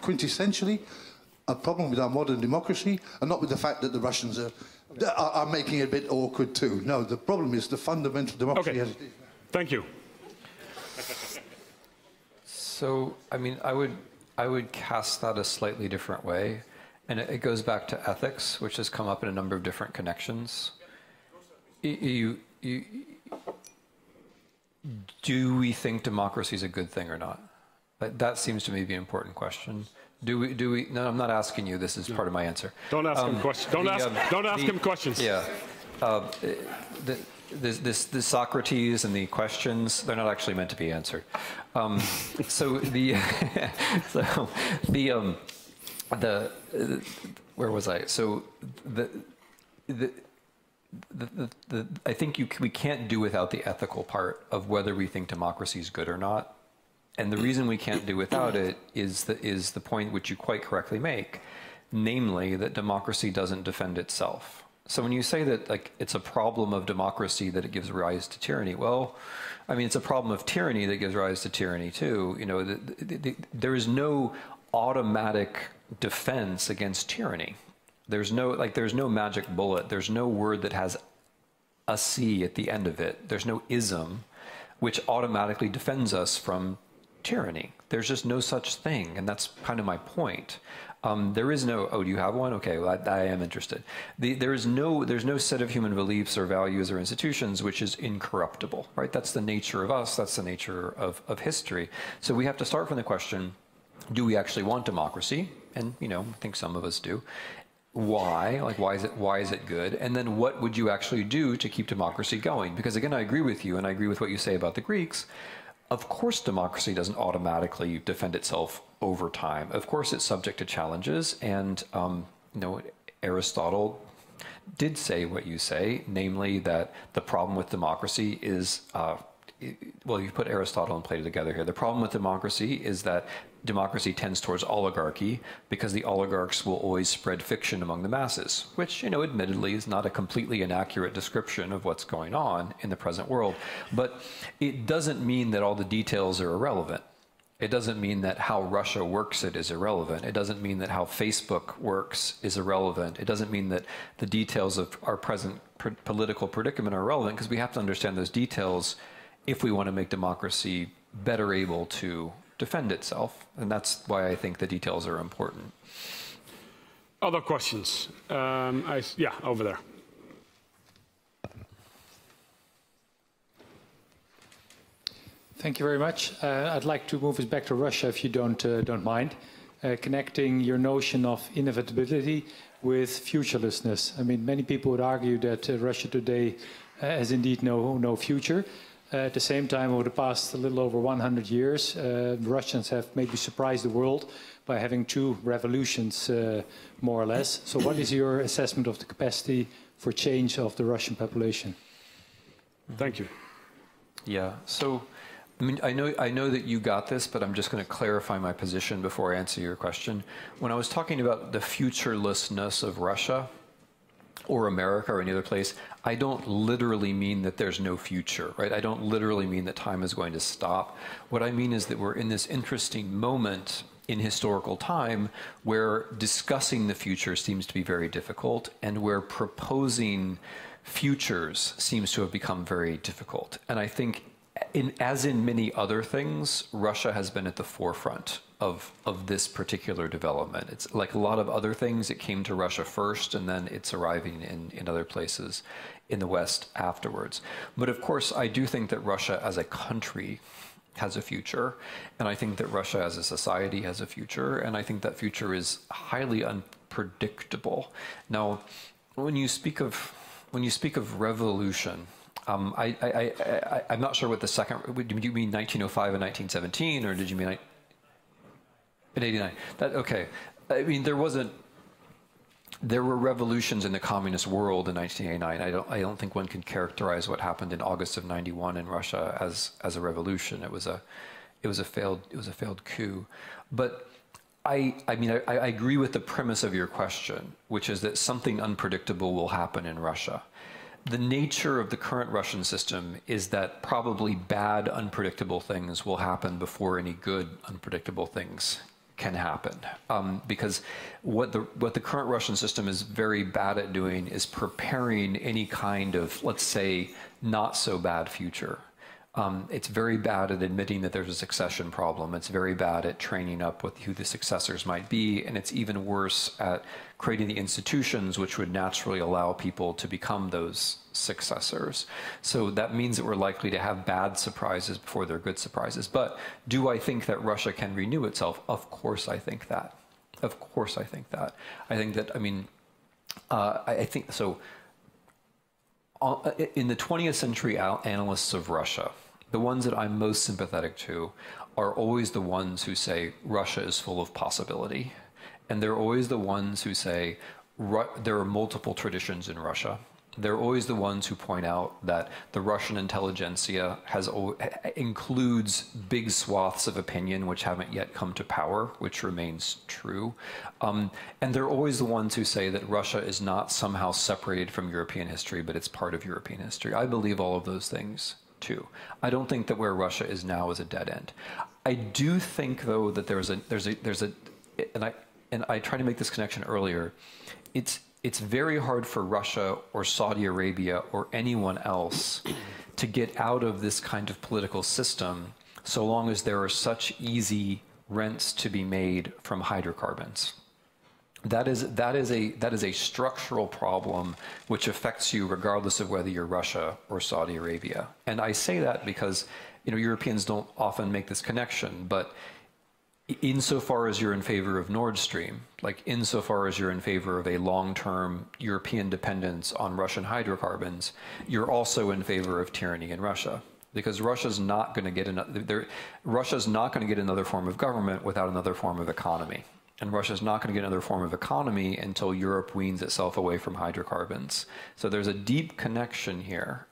quintessentially a problem with our modern democracy, and not with the fact that the Russians are making it a bit awkward too? No, the problem is the fundamental democracy. Okay. Thank you. So, I mean, I would cast that a slightly different way, and it goes back to ethics, which has come up in a number of different connections. Do we think democracy is a good thing or not? That seems to me to be an important question. Do we? No, I'm not asking you. This is part of my answer. Don't ask him questions. Don't ask him questions. Yeah. The Socrates and the questions, they're not actually meant to be answered. Where was I? So I think we can't do without the ethical part of whether we think democracy is good or not. And the reason we can't do without it is the point which you quite correctly make, namely that democracy doesn't defend itself. So when you say that it's a problem of democracy that it gives rise to tyranny, well, I mean, it's a problem of tyranny that gives rise to tyranny too. You know, there is no automatic defense against tyranny. There's no magic bullet. There's no word that has a C at the end of it. There's no ism which automatically defends us from tyranny. There's just no such thing, and that's kind of my point. There is no, oh, do you have one? Okay, well, I am interested. There's no set of human beliefs or values or institutions which is incorruptible, right? That's the nature of us. That's the nature of history. So we have to start from the question, do we actually want democracy? And, you know, I think some of us do. Why? Like, why is it good? And then what would you actually do to keep democracy going? Because again, I agree with you, and I agree with what you say about the Greeks. Of course, democracy doesn't automatically defend itself over time. Of course, it's subject to challenges, and you know, Aristotle did say what you say, namely that the problem with democracy is, well, you put Aristotle and Plato together here. The problem with democracy is that democracy tends towards oligarchy because the oligarchs will always spread fiction among the masses, which, you know, admittedly is not a completely inaccurate description of what's going on in the present world. But it doesn't mean that all the details are irrelevant. It doesn't mean that how Russia works it is irrelevant. It doesn't mean that how Facebook works is irrelevant. It doesn't mean that the details of our present political predicament are irrelevant, because we have to understand those details if we want to make democracy better able to defend itself. And that's why I think the details are important. Other questions? Yeah, over there. Thank you very much. I'd like to move us back to Russia, if you don't mind, connecting your notion of inevitability with futurelessness. I mean, many people would argue that Russia today has indeed no future. At the same time, over the past a little over 100 years, the Russians have maybe surprised the world by having 2 revolutions, more or less. So what is your assessment of the capacity for change of the Russian population? Thank you. Yeah, so I mean, I know that you got this, but I'm just going to clarify my position before I answer your question. When I was talking about the futurelessness of Russia, or America or any other place, I don't literally mean that there's no future, right? I don't literally mean that time is going to stop. What I mean is that we're in this interesting moment in historical time where discussing the future seems to be very difficult and where proposing futures seems to have become very difficult. And I think, as in many other things, Russia has been at the forefront of this particular development. It's like a lot of other things, it came to Russia first and then it's arriving in other places in the West afterwards. But of course, I do think that Russia as a country has a future, and I think that Russia as a society has a future, and I think that future is highly unpredictable. Now, when you speak of revolution, I'm not sure what the second. Did you mean 1905 and 1917, or did you mean in 89? That okay. I mean, there were revolutions in the communist world in 1989. I don't think one can characterize what happened in August of '91 in Russia as a revolution. It was a failed coup. But I agree with the premise of your question, which is that something unpredictable will happen in Russia. The nature of the current Russian system is that probably bad, unpredictable things will happen before any good, unpredictable things can happen. Because what the current Russian system is very bad at doing is preparing any kind of, let's say, not so bad future. It's very bad at admitting that there's a succession problem. It's very bad at training up with who the successors might be, and it's even worse at creating the institutions which would naturally allow people to become those successors. So that means that we're likely to have bad surprises before they're good surprises. But do I think that Russia can renew itself? Of course I think that. Of course I think that. I think that, I mean, I think so. In the 20th century analysts of Russia, the ones that I'm most sympathetic to are always the ones who say Russia is full of possibility. And they're always the ones who say there are multiple traditions in Russia. They're always the ones who point out that the Russian intelligentsia includes big swaths of opinion which haven't yet come to power, which remains true. And they're always the ones who say that Russia is not somehow separated from European history, but it's part of European history. I believe all of those things too. I don't think that where Russia is now is a dead end. I do think, though, that and I tried to make this connection earlier. It's very hard for Russia or Saudi Arabia or anyone else to get out of this kind of political system so long as there are such easy rents to be made from hydrocarbons. That is a structural problem which affects you regardless of whether you're Russia or Saudi Arabia. And I say that because, you know, Europeans don't often make this connection, but insofar as you're in favor of Nord Stream, like insofar as you're in favor of a long-term European dependence on Russian hydrocarbons, you're also in favor of tyranny in Russia. Because Russia's not going to get another form of government without another form of economy. And Russia's not going to get another form of economy until Europe weans itself away from hydrocarbons. So there's a deep connection here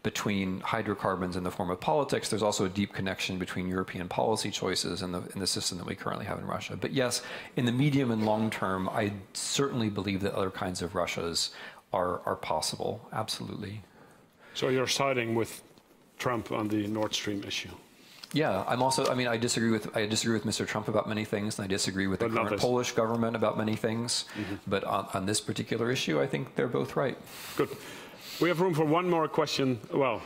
between hydrocarbons in the form of politics. There's also a deep connection between European policy choices and the system that we currently have in Russia. But yes, in the medium and long term, I certainly believe that other kinds of Russias are possible. Absolutely. So you're siding with Trump on the Nord Stream issue? Yeah, I'm also. I mean, I disagree with Mr. Trump about many things, and I disagree with the current Polish government about many things. Mm-hmm. But on this particular issue, I think they're both right. Good. We have room for one more question. Well,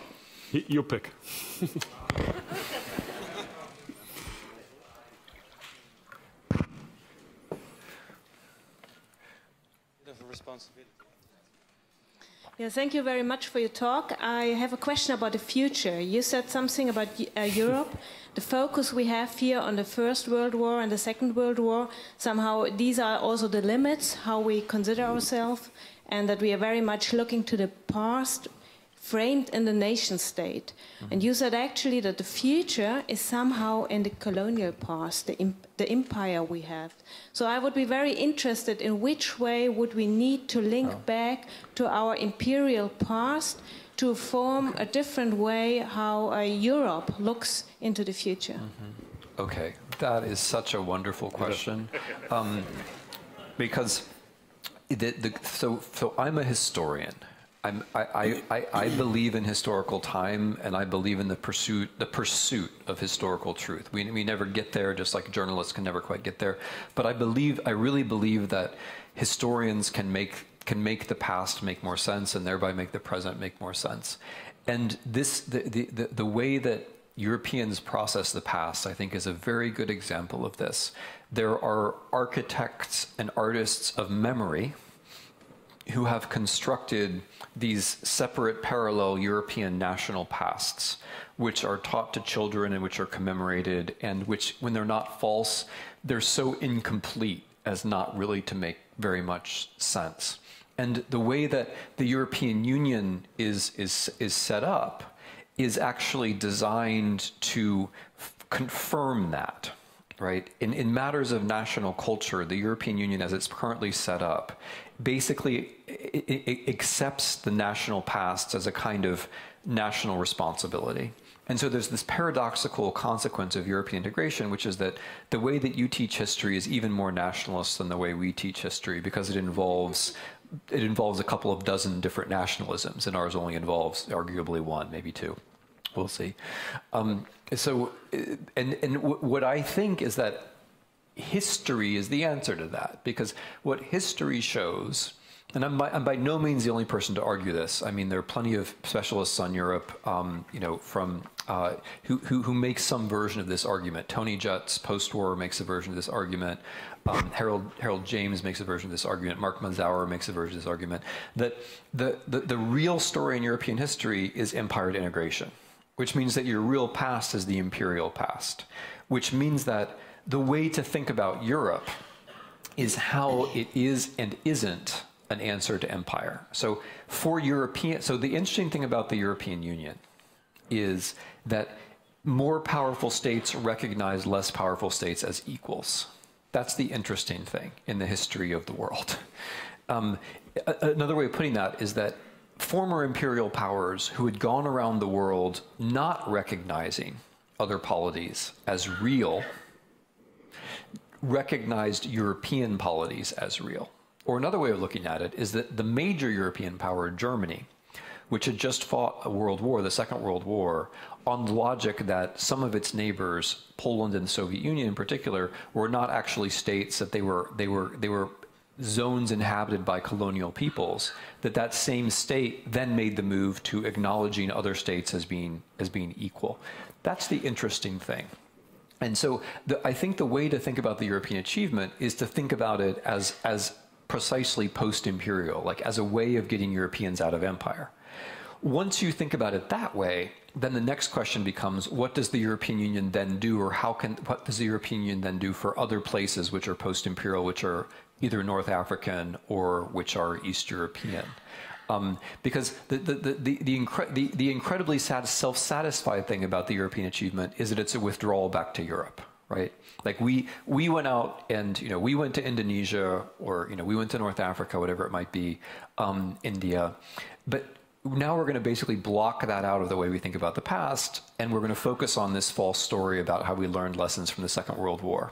you pick. Responsibility. Yeah, thank you very much for your talk. I have a question about the future. You said something about Europe, the focus we have here on the First World War and the Second World War. Somehow these are also the limits, how we consider ourselves, and that we are very much looking to the past framed in the nation state. Mm-hmm. And you said actually that the future is somehow in the colonial past, the empire we have. So I would be very interested in which way would we need to link back to our imperial past to form a different way how Europe looks into the future. Mm-hmm. Okay, that is such a wonderful question. Because So I'm a historian. I believe in historical time, and I believe in the pursuit of historical truth. We never get there, just like journalists can never quite get there. But I really believe that historians can make the past make more sense, and thereby make the present make more sense. And the way that Europeans process the past, I think, is a very good example of this. There are architects and artists of memory who have constructed these separate parallel European national pasts, which are taught to children and which are commemorated, and which, when they're not false, they're so incomplete as not really to make very much sense. And the way that the European Union is set up is actually designed to confirm that. Right? In matters of national culture, the European Union, as it's currently set up, basically it accepts the national past as a kind of national responsibility. And so there's this paradoxical consequence of European integration, which is that the way that you teach history is even more nationalist than the way we teach history, because it involves a couple of dozen different nationalisms, and ours only involves arguably one, maybe two. We'll see. What I think is that history is the answer to that, because what history shows, and I'm by no means the only person to argue this. I mean, there are plenty of specialists on Europe, who make some version of this argument. Tony Judd's post-war makes a version of this argument. Harold James makes a version of this argument. Mark Manzauer makes a version of this argument. That the real story in European history is empire integration, which means that your real past is the imperial past, which means that the way to think about Europe is how it is and isn't an answer to empire. So the interesting thing about the European Union is that more powerful states recognize less powerful states as equals. That's the interesting thing in the history of the world. Another way of putting that is that former imperial powers who had gone around the world not recognizing other polities as real, recognized European polities as real. Or another way of looking at it is that the major European power, Germany, which had just fought a world war, the Second World War, on the logic that some of its neighbors, Poland and the Soviet Union in particular, were not actually states, that they were zones inhabited by colonial peoples, that same state then made the move to acknowledging other states as being equal. That's the interesting thing. And so I think the way to think about the European achievement is to think about it as precisely post-imperial, like as a way of getting Europeans out of empire. Once you think about it that way, then the next question becomes, what does the European Union then do, or what does the European Union then do for other places which are post-imperial, which are either North African or which are East European? Because the incredibly self-satisfied thing about the European achievement is that it's a withdrawal back to Europe, right? Like we went out and, we went to Indonesia, or, we went to North Africa, whatever it might be, India, but now we're going to basically block that out of the way we think about the past, and we're going to focus on this false story about how we learned lessons from the Second World War.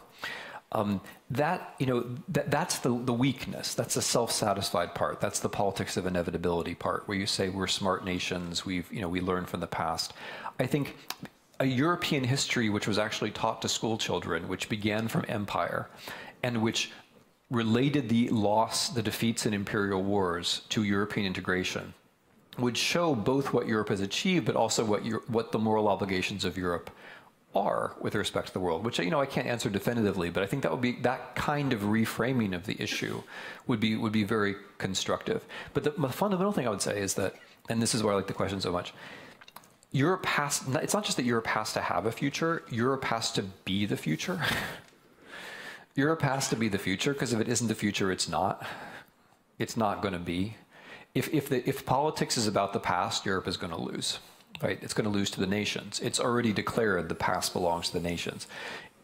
That's the weakness. That's the self-satisfied part. That's the politics of inevitability part, where you say we're smart nations. We learn from the past. I think a European history which was actually taught to school children, which began from empire, and which related the defeats in imperial wars to European integration, would show both what Europe has achieved, but also what the moral obligations of Europe are with respect to the world, which I can't answer definitively, but I think that kind of reframing of the issue would be very constructive. But the fundamental thing I would say is that, and this is why I like the question so much, it's not just that Europe has to have a future, Europe has to be the future. Europe has to be the future, because if it isn't the future, it's not going to be. If politics is about the past, Europe is going to lose. Right? It's going to lose to the nations. It's already declared the past belongs to the nations.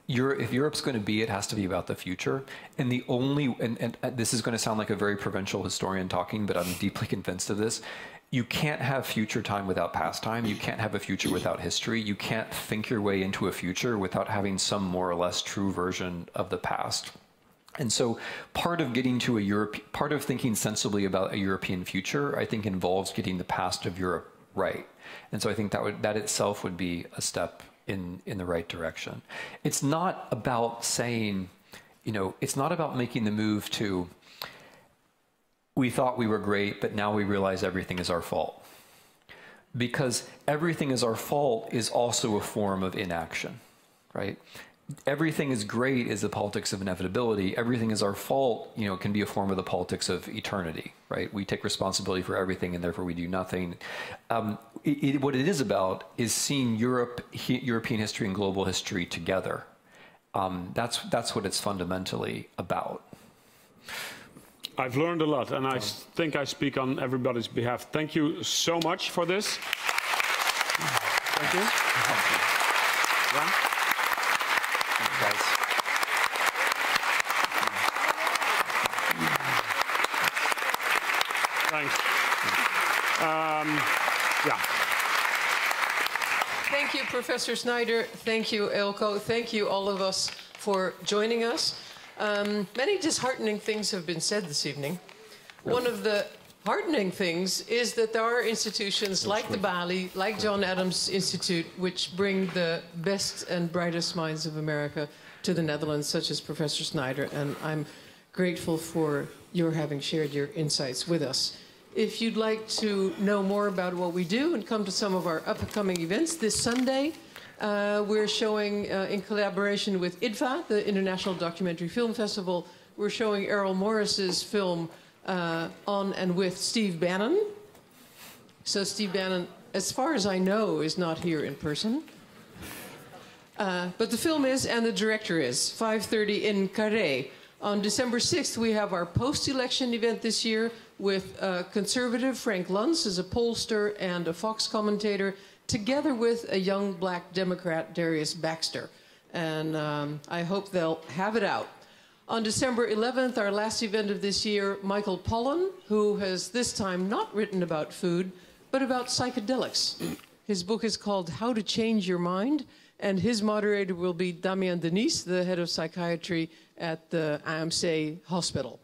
If Europe's going to be, it has to be about the future. And and this is going to sound like a very provincial historian talking, but I'm deeply convinced of this. You can't have future time without past time. You can't have a future without history. You can't think your way into a future without having some more or less true version of the past. And so part of getting to part of thinking sensibly about a European future, I think, involves getting the past of Europe right. And so I think that itself would be a step in the right direction. It's not about saying, you know, it's not about making the move to, we thought we were great, but now we realize everything is our fault. Because everything is our fault is also a form of inaction, right? Everything is great is the politics of inevitability. Everything is our fault, you know, can be a form of the politics of eternity, right? We take responsibility for everything and therefore we do nothing. What it is about is seeing European history and global history together. That's what it's fundamentally about. I've learned a lot, and I think I speak on everybody's behalf. Thank you so much for this. Thank you. Yeah. Guys. Thanks. Yeah. Thank you, Professor Snyder. Thank you, Eelco. Thank you, all of us, for joining us. Many disheartening things have been said this evening. One of the heartening things is that there are institutions like the Balie, like John Adams Institute, which bring the best and brightest minds of America to the Netherlands, such as Professor Snyder, and I'm grateful for your having shared your insights with us. If you'd like to know more about what we do and come to some of our upcoming events this Sunday, we're showing, in collaboration with IDFA, the International Documentary Film Festival, we're showing Errol Morris's film on and with Steve Bannon. So Steve Bannon, as far as I know, is not here in person. But the film is, and the director is, 5:30 in Carré. On December 6th, we have our post-election event this year with conservative Frank Luntz as a pollster and a Fox commentator, together with a young black Democrat, Darius Baxter. And I hope they'll have it out. On December 11th, our last event of this year, Michael Pollan, who has this time not written about food, but about psychedelics. His book is called How to Change Your Mind, and his moderator will be Damien Denis, the head of psychiatry at the AMC hospital.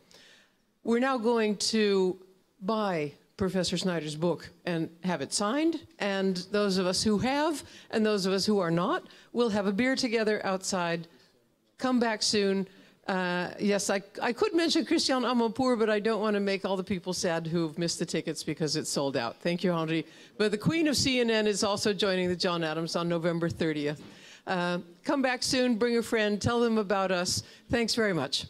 We're now going to buy Professor Snyder's book and have it signed, and those of us who have and those of us who are not will have a beer together outside. Come back soon. Yes, I could mention Christian Amanpour, but I don't want to make all the people sad who've missed the tickets because it's sold out. Thank you, Henri. But the Queen of CNN is also joining the John Adams on November 30th. Come back soon, bring a friend, tell them about us. Thanks very much.